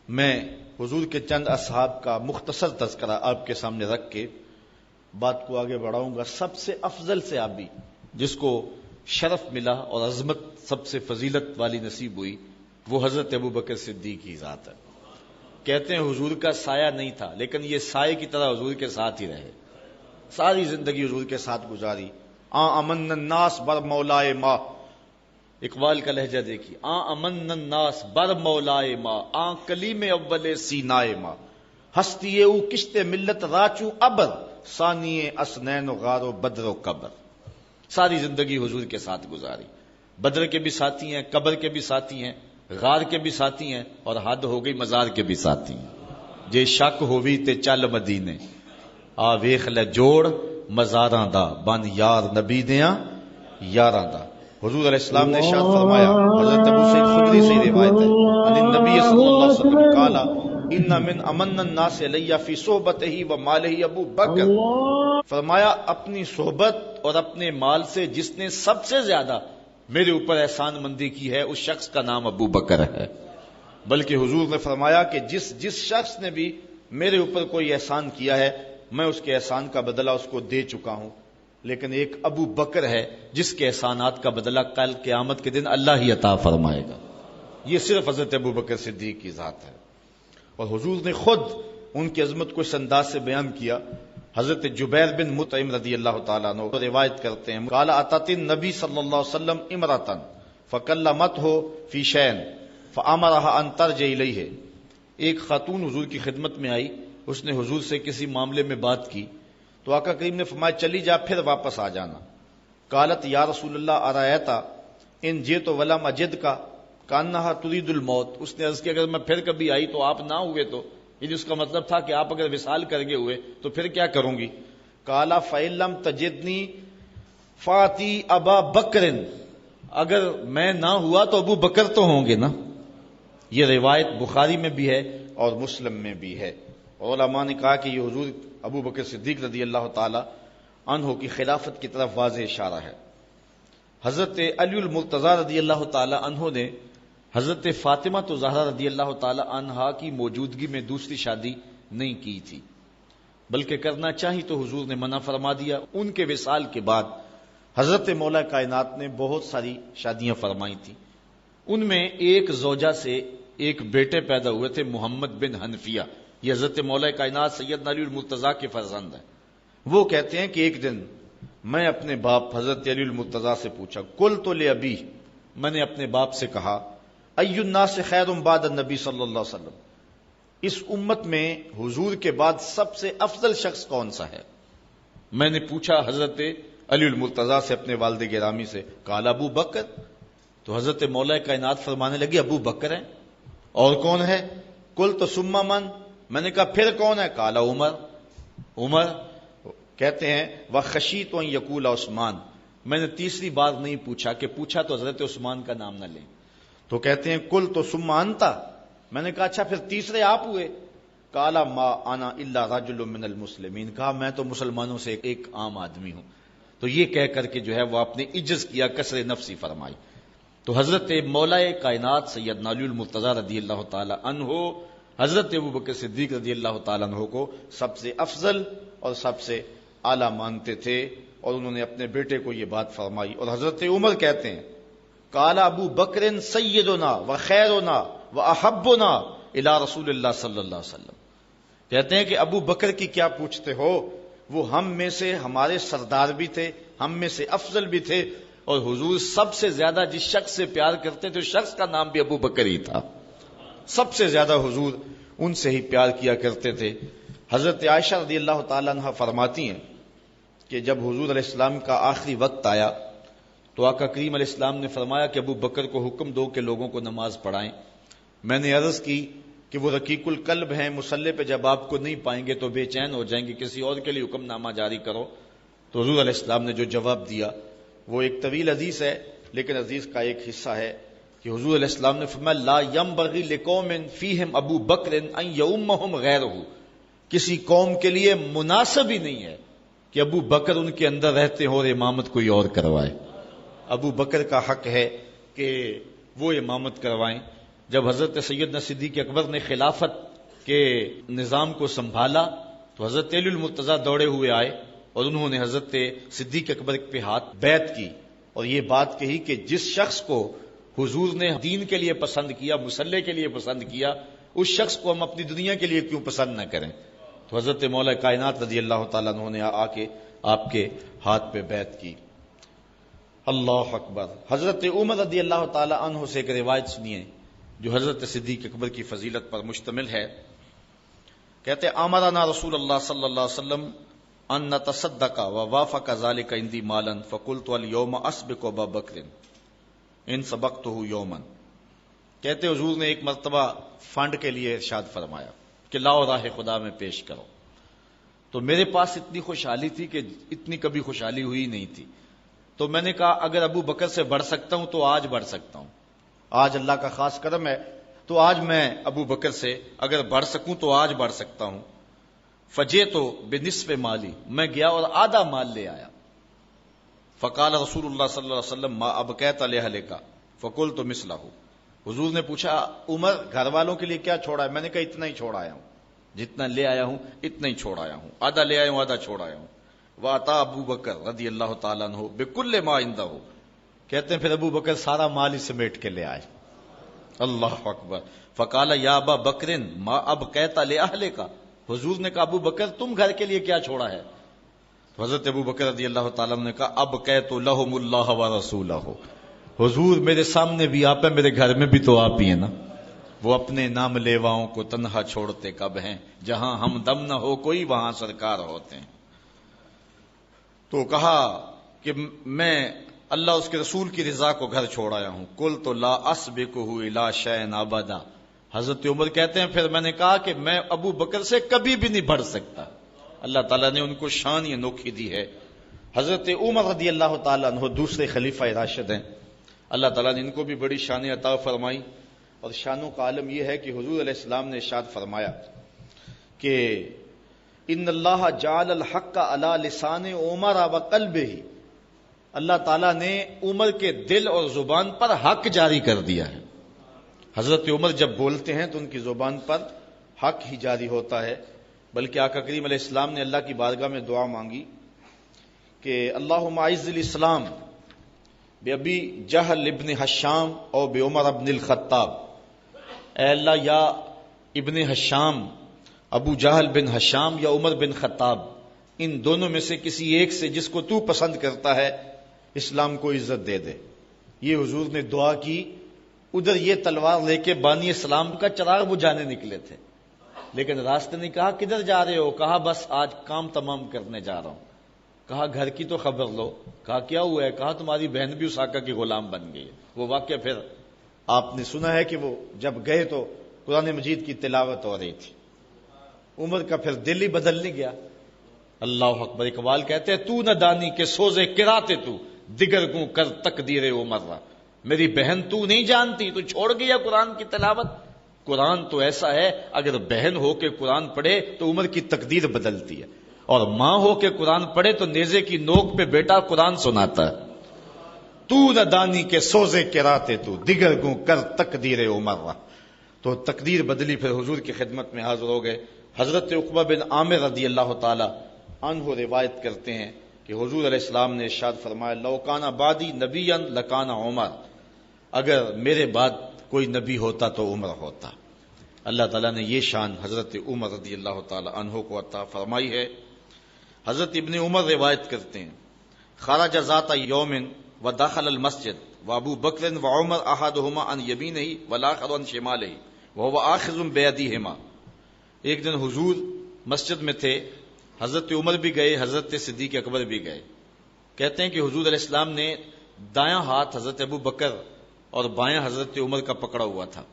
میں حضور کے چند اصحاب کا مختصر تذکرہ آپ کے سامنے رکھ کے بات کو آگے بڑھاؤں گا۔ سب سے افضل صحابی جس کو شرف ملا اور عظمت سب سے فضیلت والی نصیب ہوئی، وہ حضرت ابوبکر صدیق کی ذات ہے۔ کہتے ہیں حضور کا سایہ نہیں تھا، لیکن یہ سائے کی طرح حضور کے ساتھ ہی رہے، ساری زندگی حضور کے ساتھ گزاری۔ امن الناس بر مولائے ماں، اقبال کا لہجہ دیکھیے، امن الناس بر مولائے ماں، کلیم اول سینائے ماں، ہستی او کشت ملت راچو ابر، ثانی اسنین و غار و بدر و قبر۔ ساری زندگی حضور کے ساتھ گزاری، بدر کے بھی ساتھی ہیں، قبر کے بھی ساتھی ہیں، غار کے بھی ساتھی ہیں، اور حد ہو گئی مزار کے بھی ساتھی ہیں۔ جے شک ہووی تے چل مدینے، آ ویخ لے جوڑ مزاراں دا، بن یار نبی دیاں یاراں دا۔ حضور علیہ السلام نے ارشاد فرمایا، حضرت ابو سعید خدری سے روایت ہے، ان النبی صلی اللہ علیہ وسلم قال ان من امن الناس علی فی صحبتہ و مالہ ابو بکر، فرمایا اپنی صحبت اور اپنے مال سے جس نے سب سے زیادہ میرے اوپر احسان مندی کی ہے اس شخص کا نام ابو بکر ہے۔ بلکہ حضور نے فرمایا کہ جس شخص نے بھی میرے اوپر کوئی احسان کیا ہے میں اس کے احسان کا بدلہ اس کو دے چکا ہوں، لیکن ایک ابو بکر ہے جس کے احسانات کا بدلہ کل قیامت کے دن اللہ ہی عطا فرمائے گا۔ یہ صرف حضرت ابو بکر صدیق کی ذات ہے، اور حضور نے خود ان کی عظمت کو اس انداز سے بیان کیا۔ حضرت جبیر بن مطعم رضی اللہ تعالیٰ عنہ روایت کرتے ہیں، قال اتت النبی صلی اللہ علیہ وسلم امرأۃ فکلمتہ فی شیء فامرها ان ترجع الیہ، ایک خاتون حضور کی خدمت میں آئی، اس نے حضور سے کسی معاملے میں بات کی تو آقا کریم نے فرمایا چلی جا پھر واپس آ جانا۔ قالت یا رسول اللہ ارایت ان جئت ولم اجدک کانہا ترید الموت، اس نے عرض کیا اگر میں پھر کبھی آئی تو آپ نہ ہوئے تو، یعنی اس کا مطلب تھا کہ آپ اگر وصال کر گئے ہوئے تو پھر کیا کروں گی؟ قال فإن لم تجدنی فاتی ابا بکر، اگر میں نہ ہوا تو ابو بکر تو ہوں گے نا۔ یہ روایت بخاری میں بھی ہے اور مسلم میں بھی ہے۔ علماء نے کہا کہ یہ حضور ابو بکر صدیق رضی اللہ تعالی عنہ کی خلافت کی طرف واضح اشارہ ہے۔ حضرت علی المرتضی رضی اللہ تعالی عنہ نے حضرت فاطمہ تو زہرا رضی اللہ تعالی عنہا کی موجودگی میں دوسری شادی نہیں کی تھی، بلکہ کرنا چاہی تو حضور نے منع فرما دیا۔ ان کے وصال کے بعد حضرت مولا کائنات نے بہت ساری شادیاں فرمائی تھیں، ان میں ایک زوجہ سے ایک بیٹے پیدا ہوئے تھے محمد بن حنفیہ، یہ حضرت مولا کائنات سیدنا علی المرتضی کے فرزند ہیں۔ وہ کہتے ہیں کہ ایک دن میں اپنے باپ حضرت علی المرتضی سے پوچھا، قلت لابی، میں نے اپنے باپ سے کہا، ای الناس خیر بعد النبی صلی اللہ علیہ وسلم، اس امت میں حضور کے بعد سب سے افضل شخص کون سا ہے؟ میں نے پوچھا حضرت علی المرتضی سے اپنے والد گرامی سے، قال ابو بکر، تو حضرت مولا کائنات فرمانے لگے ابو بکر ہیں، اور کون ہے؟ قلت ثم من، میں نے کہا پھر کون ہے؟ قال عمر، عمر کہتے ہیں وخشیت ان یقول عثمان، میں نے تیسری بار نہیں پوچھا کہ پوچھا تو حضرت عثمان کا نام نہ لیں، تو کہتے ہیں قلت ثم انت، میں نے کہا اچھا پھر تیسرے آپ ہوئے؟ قال ما انا الا رجل من المسلمین، کہا میں تو مسلمانوں سے ایک عام آدمی ہوں۔ تو یہ کہہ کر کے جو ہے وہ آپ نے عجز کیا، کسر نفسی فرمائی۔ تو حضرت مولا کائنات سیدنا علی المرتضی رضی اللہ تعالی عنہ حضرت ابوبکر صدیق رضی اللہ تعالیٰ عنہ کو سب سے افضل اور سب سے اعلیٰ مانتے تھے، اور انہوں نے اپنے بیٹے کو یہ بات فرمائی۔ اور حضرت عمر کہتے ہیں قال ابو بکر سیدنا و خیرنا و احبنا الی رسول اللہ صلی اللہ علیہ وسلم، کہتے ہیں کہ ابو بکر کی کیا پوچھتے ہو، وہ ہم میں سے ہمارے سردار بھی تھے، ہم میں سے افضل بھی تھے، اور حضور سب سے زیادہ جس شخص سے پیار کرتے تھے اس شخص کا نام بھی ابو بکر ہی تھا، سب سے زیادہ حضور ان سے ہی پیار کیا کرتے تھے۔ حضرت عائشہ رضی اللہ تعالیٰ عنہ فرماتی ہیں کہ جب حضور علیہ السلام کا آخری وقت آیا تو آقا کریم علیہ السلام نے فرمایا کہ ابو بکر کو حکم دو کہ لوگوں کو نماز پڑھائیں۔ میں نے عرض کی کہ وہ رقیق القلب ہیں، مصلی پہ جب آپ کو نہیں پائیں گے تو بے چین ہو جائیں گے، کسی اور کے لیے حکم نامہ جاری کرو۔ تو حضور علیہ السلام نے جو جواب دیا وہ ایک طویل حدیث ہے، لیکن حدیث کا ایک حصہ ہے کہ حضور علیہ السلام نے فرمایا لا ينبغي لقوم فيهم ابو بکر ان يؤمهم غیرہ، کسی قوم کے لیے مناسب ہی نہیں ہے کہ ابو بکر ان کے اندر رہتے ہو اور امامت کوئی اور کروائے۔ ابو بکر کا حق ہے کہ وہ امامت کروائیں۔ جب حضرت سیدنا صدیق اکبر نے خلافت کے نظام کو سنبھالا تو حضرت علی المرتضیٰ دوڑے ہوئے آئے اور انہوں نے حضرت صدیق اکبر پہ ہاتھ بیعت کی اور یہ بات کہی کہ جس شخص کو حضور نے دین کے لیے پسند کیا، مصلی کے لیے پسند کیا، اس شخص کو ہم اپنی دنیا کے لیے کیوں پسند نہ کریں۔ تو حضرت مولا کائنات رضی اللہ تعالیٰ عنہ نے آ کے آپ کے ہاتھ پہ بیعت کی۔ اللہ اکبر۔ حضرت عمر رضی اللہ تعالیٰ عنہ سے ایک روایت سنیے جو حضرت صدیق اکبر کی فضیلت پر مشتمل ہے۔ کہتے امرنا رسول اللہ صلی اللہ علیہ وسلم ان نتصدق ووافق ذلك عندي مالا فقلت اليوم اسبق ابا بکر ان سبقته یوما۔ کہتے حضور نے ایک مرتبہ فنڈ کے لیے ارشاد فرمایا کہ لاؤ راہ خدا میں پیش کرو، تو میرے پاس اتنی خوشحالی تھی کہ اتنی کبھی خوشحالی ہوئی نہیں تھی، تو میں نے کہا اگر ابو بکر سے بڑھ سکتا ہوں تو آج بڑھ سکتا ہوں، آج اللہ کا خاص کرم ہے تو آج میں ابو بکر سے اگر بڑھ سکوں تو آج بڑھ سکتا ہوں۔ فجے تو بنصف مالی، میں گیا اور آدھا مال لے آیا۔ فقال رسول اللہ صلی اللہ علیہ وسلم ما ابقیت لأہلک فقلت مثلہ، حضور نے پوچھا عمر گھر والوں کے لیے کیا چھوڑا ہے؟ میں نے کہا اتنا ہی چھوڑ آیا ہوں، جتنا لے آیا ہوں اتنا ہی چھوڑ آیا ہوں، آدھا لے آیا ہوں آدھا چھوڑ آیا ہوں۔ وَأَتَى ابو بکر رضی اللہ تعالیٰ عنہ بكل ما عنده، کہتے ہیں پھر ابو بکر سارا مال ہی سمیٹ کے لے آئے۔ اللہ اکبر۔ فقال یا ابا بکر ما ابقیت لأہلک، حضور نے کہا ابو بکر تم گھر کے لیے کیا چھوڑا ہے؟ تو حضرت ابو بکر رضی اللہ تعالیٰ نے کہا ابقیت لہم اللہ ورسولہ، حضور میرے سامنے بھی آپ ہیں، میرے گھر میں بھی تو آپ ہی ہیں نا۔ وہ اپنے نام لیواؤں کو تنہا چھوڑتے کب ہیں، جہاں ہم دم نہ ہو کوئی وہاں سرکار ہوتے ہیں۔ تو کہا کہ میں اللہ اس کے رسول کی رضا کو گھر چھوڑ آیا ہوں۔ قلت لا اسبقہ الی شیء ابدا، حضرت عمر کہتے ہیں پھر میں نے کہا کہ میں ابو بکر سے کبھی بھی نہیں بڑھ سکتا۔ اللہ تعالیٰ نے ان کو شان یہ انوکھی دی ہے۔ حضرت عمر رضی اللہ تعالیٰ عنہ دوسرے خلیفہ راشد ہیں، اللہ تعالیٰ نے ان کو بھی بڑی شان عطا فرمائی، اور شانوں کا عالم یہ ہے کہ حضور علیہ السلام نے ارشاد فرمایا کہ ان اللہ جعل الحق علی لسان عمر وقلبہ، اللہ تعالیٰ نے عمر کے دل اور زبان پر حق جاری کر دیا ہے۔ حضرت عمر جب بولتے ہیں تو ان کی زبان پر حق ہی جاری ہوتا ہے، بلکہ آقا کریم علیہ السلام نے اللہ کی بارگاہ میں دعا مانگی کہ اللہم اعز الاسلام بابی جہل ابن حشام اور بعمر ابن الخطاب، اے اللہ یا ابن حشام، ابو جہل بن حشام یا عمر بن خطاب، ان دونوں میں سے کسی ایک سے جس کو تو پسند کرتا ہے اسلام کو عزت دے دے۔ یہ حضور نے دعا کی، ادھر یہ تلوار لے کے بانی اسلام کا چراغ بجھانے نکلے تھے، لیکن راستے نے کہا کدھر جا رہے ہو؟ کہا بس آج کام تمام کرنے جا رہا ہوں۔ کہا گھر کی تو خبر لو۔ کہا کیا ہوا ہے؟ کہا تمہاری بہن بھی اس آقا کی غلام بن گئی ہے۔ وہ واقعہ پھر آپ نے سنا ہے کہ وہ جب گئے تو قرآن مجید کی تلاوت ہو رہی تھی، عمر کا پھر دل ہی بدل نہیں گیا۔ اللہ اکبر۔ اقبال کہتے ہیں تو نہ دانی کے سوزے کراتے تو دیگر گوں کر تقدیر عمر را، میری بہن تو نہیں جانتی، تو چھوڑ گیا قرآن کی تلاوت۔ قرآن تو ایسا ہے اگر بہن ہو کے قرآن پڑھے تو عمر کی تقدیر بدلتی ہے، اور ماں ہو کے قرآن پڑھے تو نیزے کی نوک پہ بیٹا قرآن سناتا ہے۔ تو نہ دانی کے سوزے کراتے تو دیگر گوں کر تقدیر عمر را، تو تقدیر بدلی، پھر حضور کی خدمت میں حاضر ہو گئے۔ حضرت عقبہ بن عامر رضی اللہ تعالی عنہ روایت کرتے ہیں کہ حضور علیہ السلام نے ارشاد فرمایا لو کان بعدی نبیا لکان عمر، اگر میرے بعد کوئی نبی ہوتا تو عمر ہوتا۔ اللہ تعالیٰ نے یہ شان حضرت عمر رضی اللہ تعالی عنہ کو عطا فرمائی ہے۔ حضرت ابن عمر روایت کرتے ہیں خرج ذات یوم ودخل المسجد وابو بکر وعمر احدهما عن یمینہ والآخر عن شمالہ وهو آخذ بیدیہما، ایک دن حضور مسجد میں تھے، حضرت عمر بھی گئے، حضرت صدیق اکبر بھی گئے۔ کہتے ہیں کہ حضور علیہ السلام نے دایاں ہاتھ حضرت ابو بکر اور بایاں حضرت عمر کا پکڑا ہوا تھا،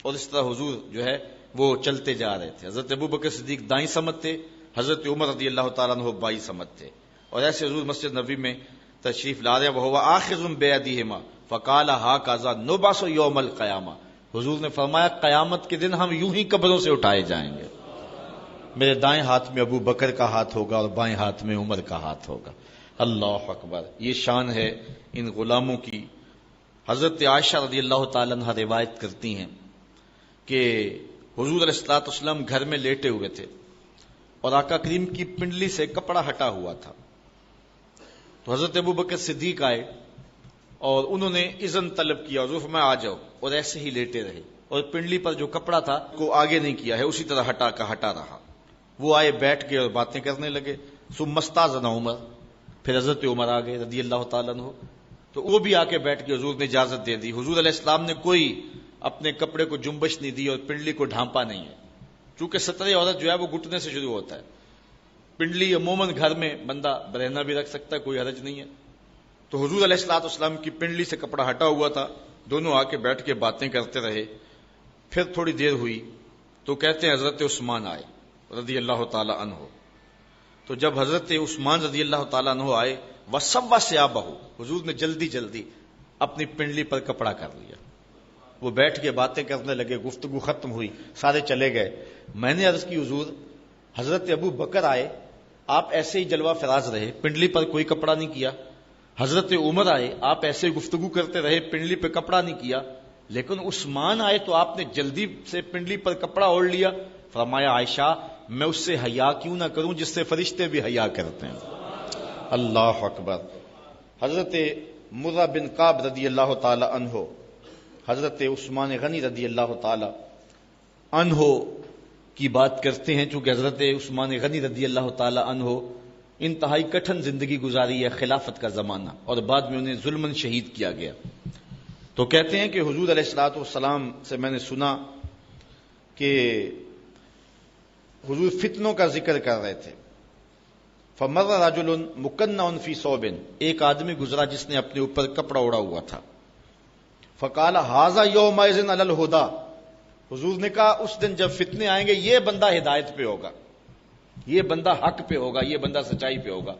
اور اس طرح حضور جو ہے وہ چلتے جا رہے تھے. حضرت ابو بکر صدیق دائیں سمت تھے، حضرت عمر رضی اللہ تعالیٰ عنہ بائیں سمت تھے. اور ایسے حضور مسجد نبی میں تشریف لا رہے، وہو آخذ بیدیہما فقال ھاکذا نبعث یوم القیامہ. حضور نے فرمایا قیامت کے دن ہم یوں ہی قبروں سے اٹھائے جائیں گے. میرے دائیں ہاتھ میں ابو بکر کا ہاتھ ہوگا اور بائیں ہاتھ میں عمر کا ہاتھ ہوگا. اللہ اکبر. یہ شان ہے ان غلاموں کی. حضرت عائشہ رضی اللہ تعالیٰ عنہ روایت کرتی ہیں کہ حضور علیہ الصلوۃ والسلام گھر میں لیٹے ہوئے تھے اور آقا کریم کی پنڈلی سے کپڑا ہٹا ہوا تھا. تو حضرت ابو بکر صدیق آئے اور انہوں نے اذن طلب کیا، حضور فرمایا آ جاؤ، اور ایسے ہی لیٹے رہے اور پنڈلی پر جو کپڑا تھا کو آگے نہیں کیا ہے، اسی طرح ہٹا رہا. وہ آئے، بیٹھ گئے اور باتیں کرنے لگے. ثم استاذن عمر، پھر حضرت عمر آ گئے رضی اللہ تعالیٰ عنہ، تو وہ بھی آ کے بیٹھ گئے. حضور نے اجازت دے دی. حضور علیہ السلام نے کوئی اپنے کپڑے کو جنبش نہیں دی اور پنڈلی کو ڈھانپا نہیں ہے، چونکہ ستر عورت جو ہے وہ گھٹنے سے شروع ہوتا ہے. پنڈلی عموماً گھر میں بندہ برہنہ بھی رکھ سکتا ہے، کوئی حرج نہیں ہے. تو حضور علیہ الصلوۃ والسلام کی پنڈلی سے کپڑا ہٹا ہوا تھا، دونوں آ کے بیٹھ کے باتیں کرتے رہے. پھر تھوڑی دیر ہوئی تو کہتے ہیں حضرت عثمان آئے رضی اللہ تعالی عنہ. تو جب حضرت عثمان رضی اللہ تعالیٰ عنہ آئے، وَصَبَّ ثِيَابَهُ، حضور نے جلدی جلدی اپنی پنڈلی پر کپڑا کر لیا. وہ بیٹھ کے باتیں کرنے لگے، گفتگو ختم ہوئی، سارے چلے گئے. میں نے عرض کی حضور حضرت ابو بکر آئے، آپ ایسے ہی جلوہ فراز رہے، پنڈلی پر کوئی کپڑا نہیں کیا. حضرت عمر آئے، آپ ایسے گفتگو کرتے رہے، پنڈلی پہ کپڑا نہیں کیا. لیکن عثمان آئے تو آپ نے جلدی سے پنڈلی پر کپڑا اوڑھ لیا. فرمایا عائشہ میں اس سے حیا کیوں نہ کروں جس سے فرشتے بھی حیا کرتے ہیں. اللہ اکبر. حضرت مرہ بن کعب رضی اللہ تعالی عنہ، حضرت عثمان غنی رضی اللہ تعالی عنہ کی بات کرتے ہیں، چونکہ حضرت عثمان غنی رضی اللہ تعالی عنہ انتہائی کٹھن زندگی گزاری ہے، خلافت کا زمانہ، اور بعد میں انہیں ظلماً شہید کیا گیا. تو کہتے ہیں کہ حضور علیہ الصلوۃ والسلام سے میں نے سنا کہ حضور فتنوں کا ذکر کر رہے تھے. فمر رجل مکنع فی ثوب، ایک آدمی گزرا جس نے اپنے اوپر کپڑا اوڑا ہوا تھا. فقال ھذا یومئذ علی الہدی، حضور نے کہا اس دن جب فتنے آئیں گے یہ بندہ ہدایت پہ ہوگا، یہ بندہ حق پہ ہوگا، یہ بندہ سچائی پہ ہوگا.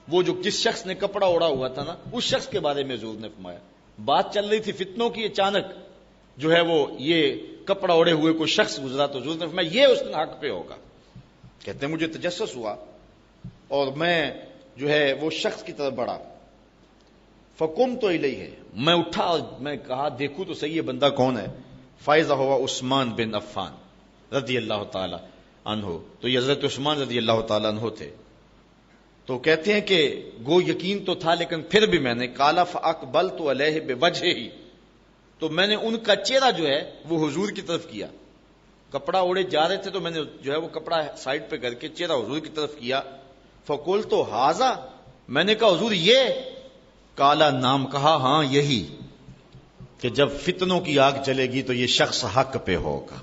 وہ جو جس شخص نے کپڑا اوڑا ہوا تھا نا، اس شخص کے بارے میں حضور نے فرمایا. بات چل رہی تھی فتنوں کی، اچانک جو ہے وہ یہ کپڑا اوڑے ہوئے کوئی شخص گزرا تو حضور نے فرمایا یہ اس دن حق پہ ہوگا. کہتے ہیں مجھے تجسس ہوا اور میں جو ہے وہ شخص کی طرف بڑھا. فقمت الیہ، میں اٹھا اور میں کہا دیکھوں تو صحیح یہ بندہ کون ہے. فاذا ہوا عثمان بن عفان رضی اللہ تعالی عنہ. تو یہ حضرت عثمان رضی اللہ تعالی عنہ تھے. تو کہتے ہیں کہ گو یقین تو تھا لیکن پھر بھی میں نے قال فاقبلت علیہ بوجہہ، تو میں نے ان کا چہرہ جو ہے وہ حضور کی طرف کیا. کپڑا اوڑے جا رہے تھے تو میں نے جو ہے وہ کپڑا سائڈ پہ کر کے چہرہ حضور کی طرف کیا. فقلت ھذا، میں نے کہا حضور یہ؟ کالا، نام کہا ہاں یہی، کہ جب فتنوں کی آگ جلے گی تو یہ شخص حق پہ ہوگا.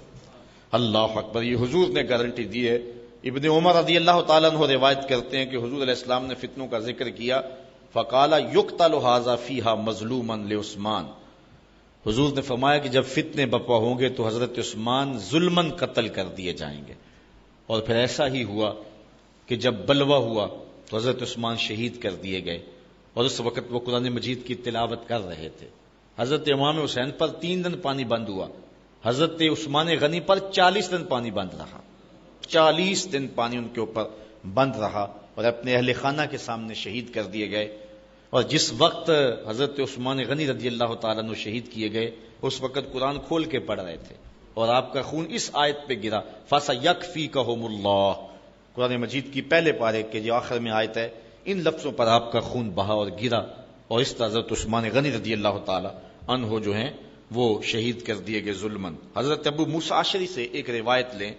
اللہ اکبر. یہ حضور نے گارنٹی دی ہے. ابن عمر رضی اللہ تعالیٰ عنہ روایت کرتے ہیں کہ حضور علیہ السلام نے فتنوں کا ذکر کیا. فقال یقتل ھذا فیھا مظلوما لعثمان، حضور نے فرمایا کہ جب فتنے بپا ہوں گے تو حضرت عثمان ظلماً قتل کر دیے جائیں گے. اور پھر ایسا ہی ہوا کہ جب بلوہ ہوا تو حضرت عثمان شہید کر دیے گئے. اور اس وقت وہ قرآن مجید کی تلاوت کر رہے تھے. حضرت امام حسین پر 3 دن پانی بند ہوا، حضرت عثمان غنی پر 40 دن پانی بند رہا. 40 دن پانی ان کے اوپر بند رہا اور اپنے اہل خانہ کے سامنے شہید کر دیے گئے. اور جس وقت حضرت عثمان غنی رضی اللہ تعالیٰ عنہ شہید کیے گئے اس وقت قرآن کھول کے پڑھ رہے تھے اور آپ کا خون اس آیت پہ گرا، فَسَيَكْفِيكَهُمُ اللَّهُ، قرآن مجید کی پہلے پارے کے جو آخر میں آیت ہے ان لفظوں پر آپ کا خون بہا اور گرا. اور اس طرح حضرت عثمان غنی رضی اللہ تعالی عنہ جو ہیں وہ شہید کر دیے گئے ظلماً. حضرت ابو موسیٰ اشعری سے ایک روایت لیں،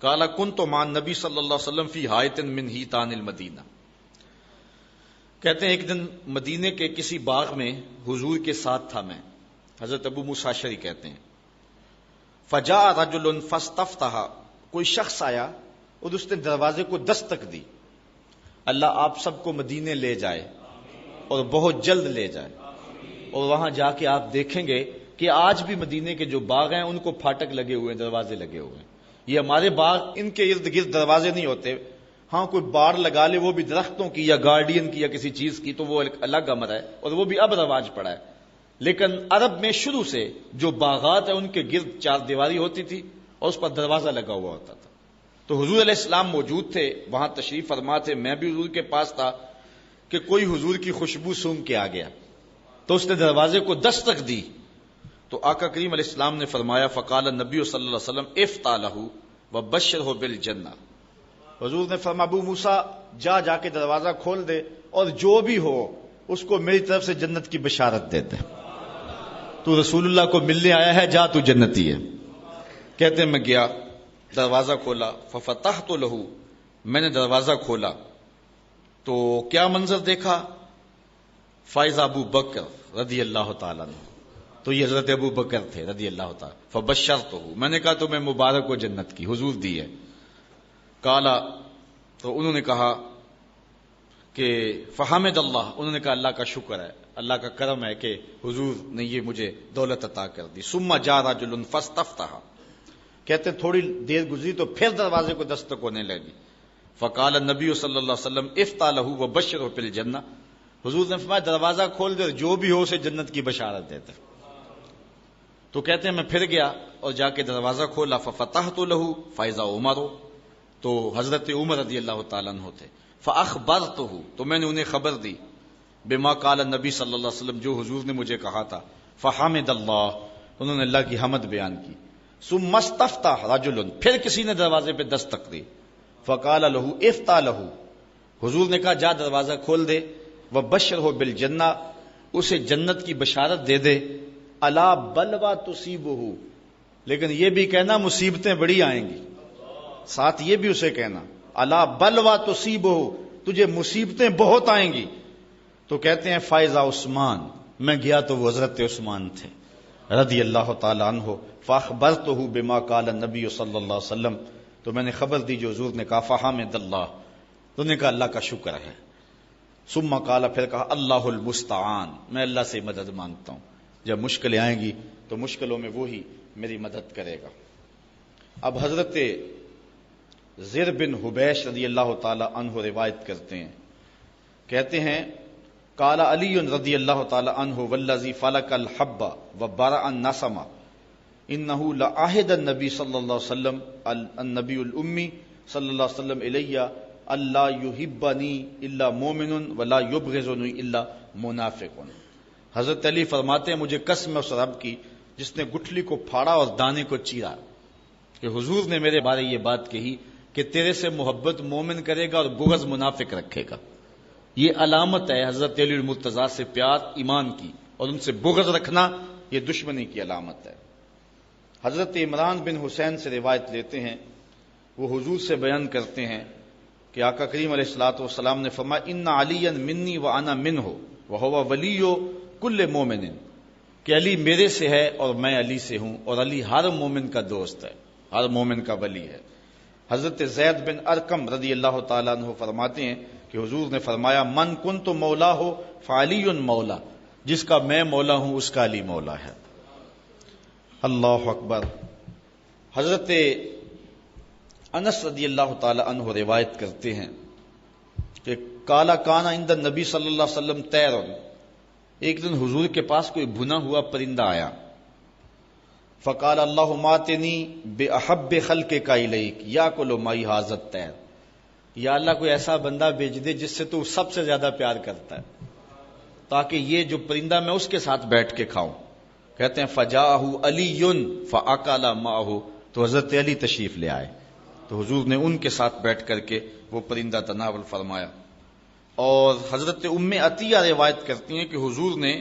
قال كنت مع النبی صلی اللہ علیہ وسلم فی حائط من حیطان المدینہ، کہتے ہیں ایک دن مدینے کے کسی باغ میں حضور کے ساتھ تھا میں. حضرت ابو موسیٰ اشعری کہتے ہیں فجاء رجل فاستفتح، کوئی شخص آیا اور اس نے دروازے کو دستک دی. اللہ آپ سب کو مدینے لے جائے. اور بہت جلد لے جائے. اور وہاں جا کے آپ دیکھیں گے کہ آج بھی مدینے کے جو باغ ہیں ان کو پھاٹک لگے ہوئے ہیں, دروازے لگے ہوئے ہیں. یہ ہمارے باغ, ان کے ارد گرد دروازے نہیں ہوتے. ہاں کوئی باڑ لگا لے, وہ بھی درختوں کی یا گارڈین کی یا کسی چیز کی, تو وہ ایک الگ امر ہے, اور وہ بھی اب رواج پڑا ہے. لیکن عرب میں شروع سے جو باغات ہیں ان کے گرد چار دیواری ہوتی تھی اور اس پر دروازہ لگا ہوا ہوتا تھا. تو حضور علیہ السلام موجود تھے, وہاں تشریف فرما تھے, میں بھی حضور کے پاس تھا کہ کوئی حضور کی خوشبو سونگھ کے آ گیا, تو اس نے دروازے کو دستک دی. تو آقا کریم علیہ السلام نے فرمایا, فقال النبی صلی اللہ علیہ وسلم افتح لہ وبشرہ بالجنہ. حضور نے فرمایا ابو موسیٰ جا کے دروازہ کھول دے اور جو بھی ہو اس کو میری طرف سے جنت کی بشارت دے دے. تو رسول اللہ کو ملنے آیا ہے, جا تو جنتی ہے. کہتے ہیں میں گیا, دروازہ کھولا, ففتحت لہ, میں نے دروازہ کھولا تو کیا منظر دیکھا, فائز ابو بکر رضی اللہ تعالیٰ عنہ. تو یہ حضرت ابو بکر تھے رضی اللہ تعالیٰ. فبشرتہ, میں نے کہا تمہیں مبارک ہو جنت کی, حضور دی ہے. کالا, تو انہوں نے کہا کہ فحمد اللہ, انہوں نے کہا اللہ کا شکر ہے, اللہ کا کرم ہے کہ حضور نے یہ مجھے دولت عطا کر دی. ثم جاء رجل فاستفتح, کہتے تھوڑی دیر گزری تو پھر دروازے کو دستک ہونے لگی. فقال النبی صلی اللہ علیہ وسلم افتح لہ وبشرہ بالجنہ. حضور نے فرمایا دروازہ کھول دے, جو بھی ہو اسے جنت کی بشارت دیتے. تو کہتے ہیں میں پھر گیا اور جا کے دروازہ کھولا, ففتحت لہ فاذا عمر, تو حضرت عمر رضی اللہ تعالیٰ عنہ تھے. فاخبرتہ, تو میں نے انہیں خبر دی, بما قال النبی صلی اللہ علیہ وسلم, جو حضور نے مجھے کہا تھا. فحمد اللہ, انہوں نے اللہ کی حمد بیان کی. ثم استفتح رجل, پھر کسی نے دروازے پہ دستک دی. فقال لہ افتح لہ, حضور نے کہا جا دروازہ کھول دے, وبشرہ بالجنہ, اسے جنت کی بشارت دے دے. الا بلوا تصیبہ, لیکن یہ بھی کہنا مصیبتیں بڑی آئیں گی, ساتھ یہ بھی اسے کہنا الا بلوا تصیبہ, تجھے مصیبتیں بہت آئیں گی. تو کہتے ہیں فائزہ عثمان, میں گیا تو وہ حضرت عثمان تھے رضی اللہ تعالی عنہ. فاخبرتہ بما قال النبی صلی اللہ علیہ وسلم, تو میں نے خبر دی جو حضور نے کہا. فحمد اللہ, تو نے کہا اللہ کا شکر ہے. ثم قال, پھر کہا اللہ المستعان, میں اللہ سے مدد مانگتا ہوں, جب مشکلیں آئیں گی تو مشکلوں میں وہی میری مدد کرے گا. اب حضرت زر بن حبیش رضی اللہ تعالی عنہ روایت کرتے ہیں, کہتے ہیں قال علی رضی اللہ تعالی عنہ والذی فلق الحب وبرأ النسم انہ لعہد النبی صلی اللہ علیہ وسلم النبی الامی صلی اللہ علیہ وسلم الی اللہ یحبنی الا مومن ولا یبغضنی الا منافق. حضرت علی فرماتے ہیں مجھے قسم ہے اس رب کی جس نے گٹھلی کو پھاڑا اور دانے کو چیرا, کہ حضور نے میرے بارے یہ بات کہی کہ تیرے سے محبت مومن کرے گا اور بغض منافق رکھے گا. یہ علامت ہے حضرت علی المرتضیٰ سے پیار ایمان کی, اور ان سے بغض رکھنا یہ دشمنی کی علامت ہے. حضرت عمران بن حسین سے روایت لیتے ہیں, وہ حضور سے بیان کرتے ہیں کہ آقا کریم علیہ الصلوۃ والسلام نے فرمایا ان علی منی وانا منہ وہو ولی کل مومن, کہ علی میرے سے ہے اور میں علی سے ہوں, اور علی ہر مومن کا دوست ہے, ہر مومن کا ولی ہے. حضرت زید بن ارقم رضی اللہ تعالیٰ عنہ فرماتے ہیں کہ حضور نے فرمایا من کنت مولا ہو فعلی مولا, جس کا میں مولا ہوں اس کا علی مولا ہے. اللہ اکبر. حضرت انس رضی اللہ تعالی عنہ روایت کرتے ہیں کہ کالا کانا عند النبی صلی اللہ علیہ وسلم طیر, ایک دن حضور کے پاس کوئی بھنا ہوا پرندہ آیا. فقال اللہم آتنی بأحب خلقک الیک یاکل مائی ھذا الطیر, یا اللہ کوئی ایسا بندہ بھیج دے جس سے تو سب سے زیادہ پیار کرتا ہے, تاکہ یہ جو پرندہ میں اس کے ساتھ بیٹھ کے کھاؤں. کہتے ہیں فجاءہ علی فاکل معہ, تو حضرت علی تشریف لے آئے, تو حضور نے ان کے ساتھ بیٹھ کر کے وہ پرندہ تناول فرمایا. اور حضرت ام عطیہ روایت کرتی ہیں کہ حضور نے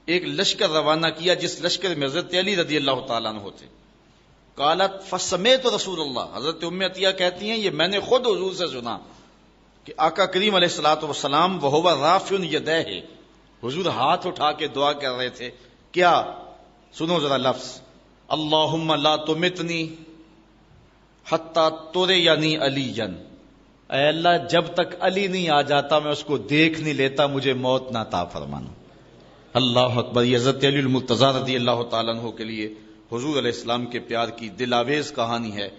ایک لشکر روانہ کیا جس لشکر میں حضرت علی رضی اللہ تعالیٰ عنہ تھے. قالت فسمعت رسول اللہ, حضرت ام عطیہ کہتی ہیں یہ میں نے خود حضور سے سنا کہ آقا کریم علیہ الصلوۃ والسلام وہو رافع یدیہ, حضور ہاتھ اٹھا کے دعا کر رہے تھے. کیا؟ سنو ذرا لفظ, اللہم لا تمتنی حتی ترینی علیا اے اللہ جب تک علی نہیں آ جاتا میں اس کو دیکھ نہیں لیتا، مجھے موت نہ عطا فرمانا۔ اللہ اکبر۔ یہ حضرت علی المرتضیٰ رضی اللہ تعالیٰ عنہ کے لیے حضور علیہ السلام کے پیار کی دل آویز کہانی ہے۔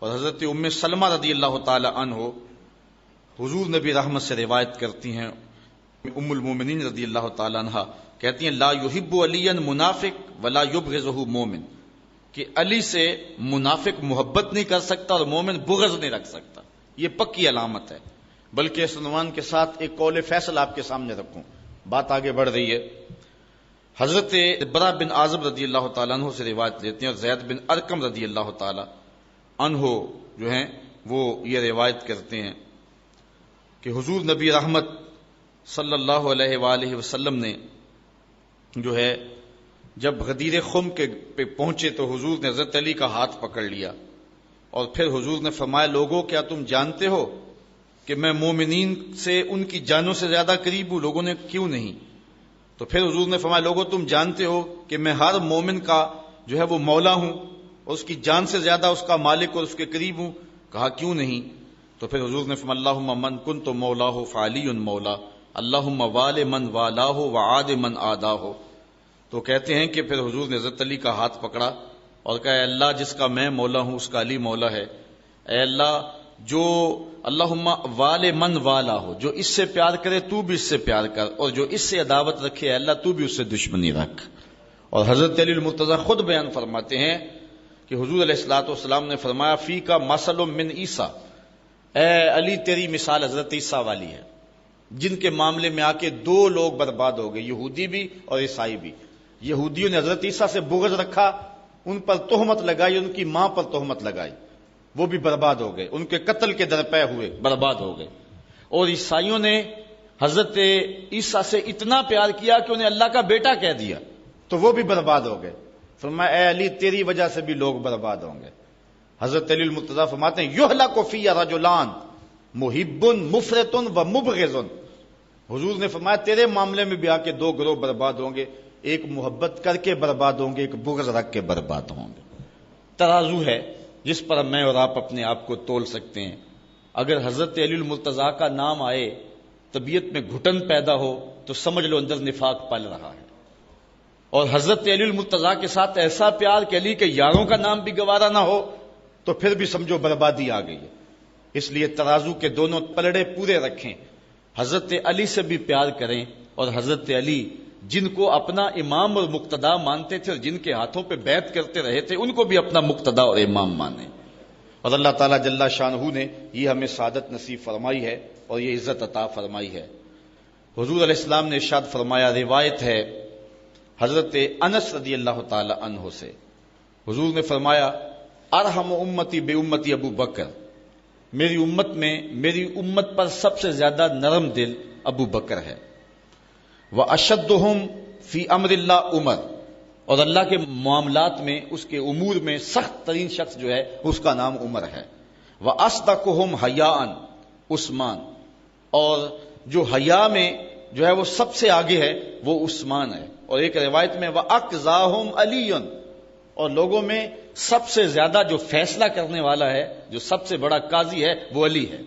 اور حضرت ام سلمہ رضی اللہ تعالیٰ عنہ حضور نبی رحمت سے روایت کرتی ہیں، ام المومنین رضی اللہ تعالیٰ عنہ کہتی ہیں لا یحب علی منافق ولا یبغضہ مومن، کہ علی سے منافق محبت نہیں کر سکتا اور مومن بغض نہیں رکھ سکتا، یہ پکی علامت ہے۔ بلکہ اس عنوان کے ساتھ ایک قول فیصل آپ کے سامنے رکھوں، بات آگے بڑھ رہی ہے۔ حضرت برا بن عازب رضی اللہ تعالیٰ عنہ سے روایت لیتے ہیں، اور زید بن ارقم رضی اللہ تعالیٰ عنہ جو ہیں وہ یہ روایت کرتے ہیں کہ حضور نبی رحمت صلی اللہ علیہ وآلہ وسلم نے جو ہے جب غدیر خم کے پہ پہنچے تو حضور نے حضرت علی کا ہاتھ پکڑ لیا، اور پھر حضور نے فرمایا لوگوں کیا تم جانتے ہو کہ میں مومنین سے ان کی جانوں سے زیادہ قریب ہوں؟ لوگوں نے کیوں نہیں؟ تو پھر حضور نے فرمایا لوگوں تم جانتے ہو کہ میں ہر مومن کا جو ہے وہ مولا ہوں اور اس کی جان سے زیادہ اس کا مالک اور اس کے قریب ہوں؟ کہا کیوں نہیں؟ تو پھر حضور نے فرمایا اللہم من کنت مولاہ فعلی مولا، اللہم وال من والاہ وعاد من آداہ۔ تو کہتے ہیں کہ پھر حضور نے حضرت علی کا ہاتھ پکڑا اور کہا اے اللہ جس کا میں مولا ہوں اس کا علی مولا ہے، اے اللہ جو اللہم وال من والا ہو، جو اس سے پیار کرے تو بھی اس سے پیار کر، اور جو اس سے عداوت رکھے اے اللہ تو بھی اس سے دشمنی رکھ۔ اور حضرت علی المرتضیٰ خود بیان فرماتے ہیں کہ حضور علیہ الصلوۃ والسلام نے فرمایا فی کا مثل من عیسیٰ، اے علی تیری مثال حضرت عیسیٰ والی ہے، جن کے معاملے میں آ کے دو لوگ برباد ہو گئے، یہودی بھی اور عیسائی بھی۔ یہودیوں نے حضرت عیسیٰ سے بغض رکھا، ان پر تہمت لگائی، ان کی ماں پر تہمت لگائی، وہ بھی برباد ہو گئے، ان کے قتل کے درپے ہوئے، برباد ہو گئے۔ اور عیسائیوں نے حضرت عیسیٰ سے اتنا پیار کیا کہ انہیں اللہ کا بیٹا کہہ دیا، تو وہ بھی برباد ہو گئے۔ فرمایا اے علی تیری وجہ سے بھی لوگ برباد ہوں گے۔ حضرت علی المرتضیٰ فرماتے ہیں یہلک فی رجلان محب مفرط و مبغض، حضور نے فرمایا تیرے معاملے میں بھی آ کے دو گروہ برباد ہوں گے، ایک محبت کر کے برباد ہوں گے، ایک بغض رکھ کے برباد ہوں گے۔ ترازو ہے جس پر میں اور آپ اپنے آپ کو تول سکتے ہیں۔ اگر حضرت علی المرتضیٰ کا نام آئے طبیعت میں گھٹن پیدا ہو تو سمجھ لو اندر نفاق پل رہا ہے، اور حضرت علی المرتضیٰ کے ساتھ ایسا پیار کہ علی کے یاروں کا نام بھی گوارا نہ ہو تو پھر بھی سمجھو بربادی آ گئی ہے۔ اس لیے ترازو کے دونوں پلڑے پورے رکھیں، حضرت علی سے بھی پیار کریں، اور حضرت علی جن کو اپنا امام اور مقتدا مانتے تھے اور جن کے ہاتھوں پہ بیعت کرتے رہے تھے ان کو بھی اپنا مقتدا اور امام مانیں۔ اور اللہ تعالیٰ جل شانہ نے یہ ہمیں سعادت نصیب فرمائی ہے اور یہ عزت عطا فرمائی ہے۔ حضور علیہ السلام نے ارشاد فرمایا، روایت ہے حضرت انس رضی اللہ تعالی عنہ سے، حضور نے فرمایا ارحم امتی بے امتی ابو بکر، میری امت میں میری امت پر سب سے زیادہ نرم دل ابو بکر ہے، واشدہم فی امر اللہ عمر، اور اللہ کے معاملات میں اس کے امور میں سخت ترین شخص جو ہے اس کا نام عمر ہے، واصدقہم حیاء عثمان، اور جو حیا میں جو ہے وہ سب سے آگے ہے وہ عثمان ہے، اور ایک روایت میں وَأَقْضَاهُمْ عَلِيٌّ، اور لوگوں میں سب سے زیادہ جو فیصلہ کرنے والا ہے، جو سب سے بڑا قاضی ہے وہ علی ہے۔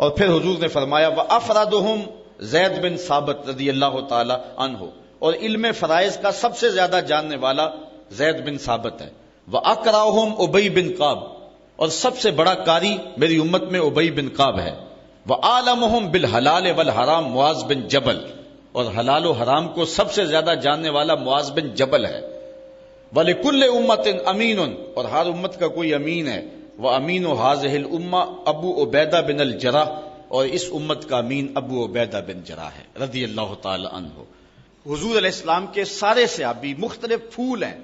اور پھر حضور نے فرمایا وَأَفْرَدُهُمْ زید بن ثابت رضی اللہ تعالی عنہ، اور علم فرائض کا سب سے زیادہ جاننے والا زید بن ثابت ہے۔ وَأَقْرَأُهُمْ أُبَيْ بن قعب، اور سب سے بڑا قاری میری امت میں ابی بن قعب ہے۔ وَعَالَمُهُمْ بِالْحَلَالِ وَالْحَرَامِ معاذ بن جبل، اور حلال و حرام کو سب سے زیادہ جاننے والا معاذ بن جبل ہے۔ وَلِكُلِّ أُمَّةٍ أَمِينٌ، اور ہر امت کا کوئی امین ہے۔ وَأَمِينُ هَذِهِ الْأُمَّةِ ابو عبیدہ بن الجراح، اور اس امت کا امین ابو عبیدہ بن جراح ہے رضی اللہ تعالی عنہ۔ حضور علیہ السلام کے سارے صحابی مختلف پھول ہیں۔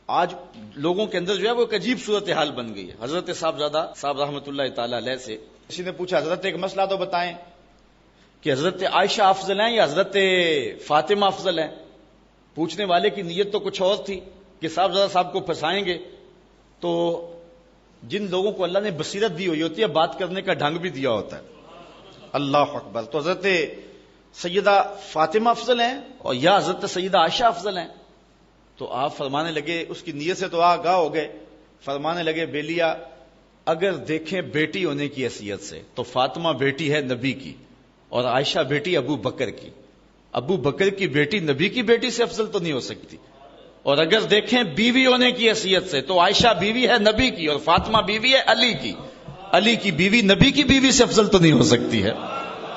آج لوگوں کے اندر جو ہے وہ ایک عجیب صورتحال بن گئی ہے۔ حضرت صاحبزادہ صاحب رحمۃ اللہ تعالی علیہ سے کسی نے پوچھا حضرت ایک مسئلہ تو بتائیں کہ حضرت عائشہ افضل ہیں یا حضرت فاطمہ افضل ہیں؟ پوچھنے والے کی نیت تو کچھ اور تھی کہ صاحبزادہ صاحب کو پھنسائیں گے، تو جن لوگوں کو اللہ نے بصیرت دی ہوئی ہوتی ہے بات کرنے کا ڈھنگ بھی دیا ہوتا ہے۔ اللہ اکبر۔ تو حضرت سیدہ فاطمہ افضل ہیں اور یا حضرت سیدہ عائشہ افضل ہیں؟ تو آپ فرمانے لگے، اس کی نیت سے تو آگاہ ہو گئے، فرمانے لگے بیلیا اگر دیکھیں بیٹی ہونے کی حیثیت سے تو فاطمہ بیٹی ہے نبی کی اور عائشہ بیٹی ابو بکر کی. ابو بکر کی بیٹی نبی کی بیٹی سے افضل تو نہیں ہو سکتی. اور اگر دیکھیں بیوی ہونے کی حیثیت سے تو عائشہ بیوی ہے نبی کی اور فاطمہ بیوی ہے علی کی. علی کی بیوی نبی کی بیوی سے افضل تو نہیں ہو سکتی ہے.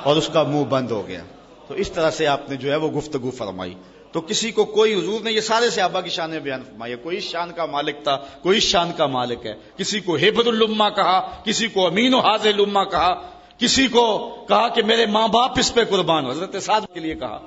اور اس کا منہ بند ہو گیا. تو اس طرح سے آپ نے جو ہے وہ گفتگو فرمائی. تو کسی کو کوئی، حضور نے یہ سارے صحابہ کی شان بیان فرمائی. کوئی اس شان کا مالک تھا، کوئی اس شان کا مالک ہے. کسی کو ہیبر الامہ کہا، کسی کو امین و حاضر الامہ کہا، کسی کو کہا کہ میرے ماں باپ اس پہ قربان ہو. حضرت سعد کے لیے کہا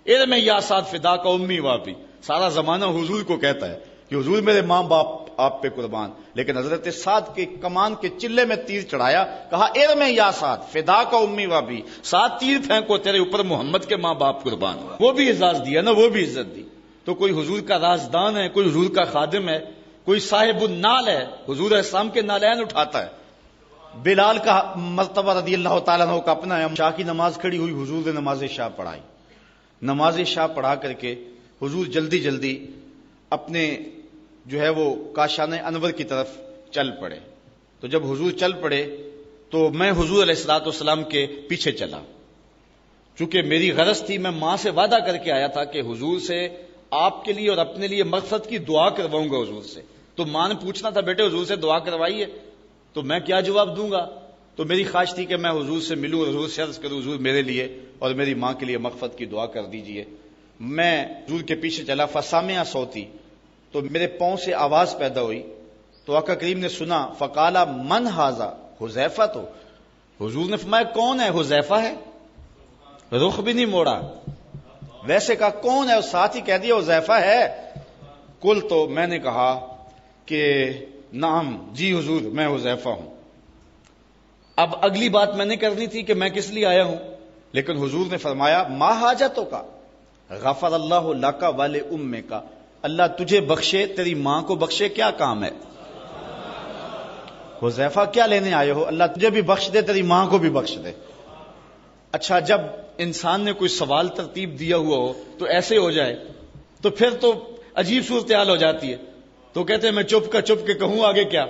علم یا سعد فدا کا امی واپی. سارا زمانہ حضور کو کہتا ہے کہ حضور میرے ماں باپ آپ پہ قربان. لیکن حضرت سعد کے کمان کے چلے میں تیر چڑھایا، کہا علم یا سعد فدا کا امی واپی. سعد تیر پھینکو، تیرے اوپر محمد کے ماں باپ قربان. وہ بھی اعزاز دیا نا، وہ بھی عزت دی. تو کوئی حضور کا رازدان ہے، کوئی حضور کا خادم ہے، کوئی صاحب النال ہے، حضور اسلام کے نالین اٹھاتا ہے. بلال کا مرتبہ رضی اللہ تعالیٰ عنہ کا اپنا ہے. شاہ کی نماز کھڑی ہوئی، حضور نے نماز شاہ پڑھائی. نماز شاہ پڑھا کر کے حضور جلدی جلدی اپنے جو ہے وہ کاشان انور کی طرف چل پڑے. تو جب حضور چل پڑے تو میں حضور علیہ الصلوۃ والسلام کے پیچھے چلا. چونکہ میری غرض تھی، میں ماں سے وعدہ کر کے آیا تھا کہ حضور سے آپ کے لیے اور اپنے لیے مغفرت کی دعا کرواؤں گا حضور سے. تو ماں نے پوچھنا تھا بیٹے حضور سے دعا کروائیے، تو میں کیا جواب دوں گا. تو میری خواہش تھی کہ میں حضور سے ملوں اور حضور سے عرض کروں حضور میرے لیے اور میری ماں کے لیے مغفرت کی دعا کر دیجئے. میں حضور کے پیچھے چلا. فسامع صوتی، تو میرے پاؤں سے آواز پیدا ہوئی. تو آقا کریم نے سنا. فقالا من ھذا، حذیفہ. تو حضور نے فرمایا کون ہے؟ حذیفہ ہے. رخ بھی نہیں موڑا، ویسے کہا کون ہے، اور ساتھ ہی کہہ دیا حذیفہ ہے. کل، تو میں نے کہا کہ نعم، جی حضور میں حذیفہ ہوں. اب اگلی بات میں نے کرنی تھی کہ میں کس لیے آیا ہوں، لیکن حضور نے فرمایا ما حاجتوں کا غفر اللہ لکا والے امے کا. اللہ تجھے بخشے، تیری ماں کو بخشے، کیا کام ہے؟ حذیفہ کیا لینے آئے ہو؟ اللہ تجھے بھی بخش دے، تیری ماں کو بھی بخش دے. اچھا، جب انسان نے کوئی سوال ترتیب دیا ہوا ہو تو ایسے ہو جائے تو پھر تو عجیب صورتحال ہو جاتی ہے. تو کہتے ہیں میں چپ کے کہوں آگے کیا.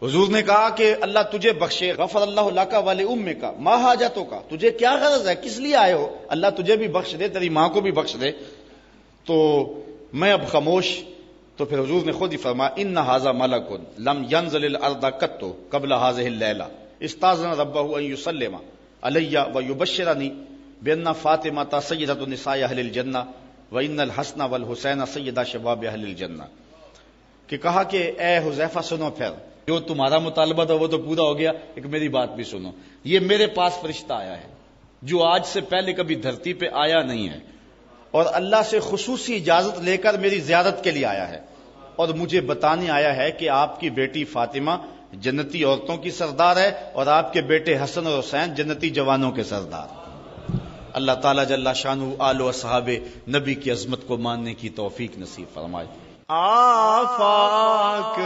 حضور نے کہا کہ اللہ تجھے بخشے، غفر اللہ لکا والے امے کا، ما حاجتوں کا، تجھے کیا غرض ہے، کس لیے آئے ہو، اللہ تجھے بھی بخش دے، تیری ماں کو بھی بخش دے. تو میں اب خاموش. تو پھر حضور نے خود ہی فرمایا ان ھذا ملک لم ينزل الارض قط قبل هذه الليله استاذن ربه ان يسلم علي ويبشرني بان فاطمه سيده نساء اهل الجنه وان الحسن والحسين سيدا شباب اهل الجنه. کہ کہا کہ اے حذیفہ سنو، پھر جو تمہارا مطالبہ تھا وہ تو پورا ہو گیا، ایک میری بات بھی سنو. یہ میرے پاس فرشتہ آیا ہے جو آج سے پہلے کبھی دھرتی پہ آیا نہیں ہے، اور اللہ سے خصوصی اجازت لے کر میری زیارت کے لیے آیا ہے، اور مجھے بتانے آیا ہے کہ آپ کی بیٹی فاطمہ جنتی عورتوں کی سردار ہے اور آپ کے بیٹے حسن اور حسین جنتی جوانوں کے سردار. اللہ تعالیٰ جل شانہ آل و اصحاب نبی کی عظمت کو ماننے کی توفیق نصیب فرمائے. آفاق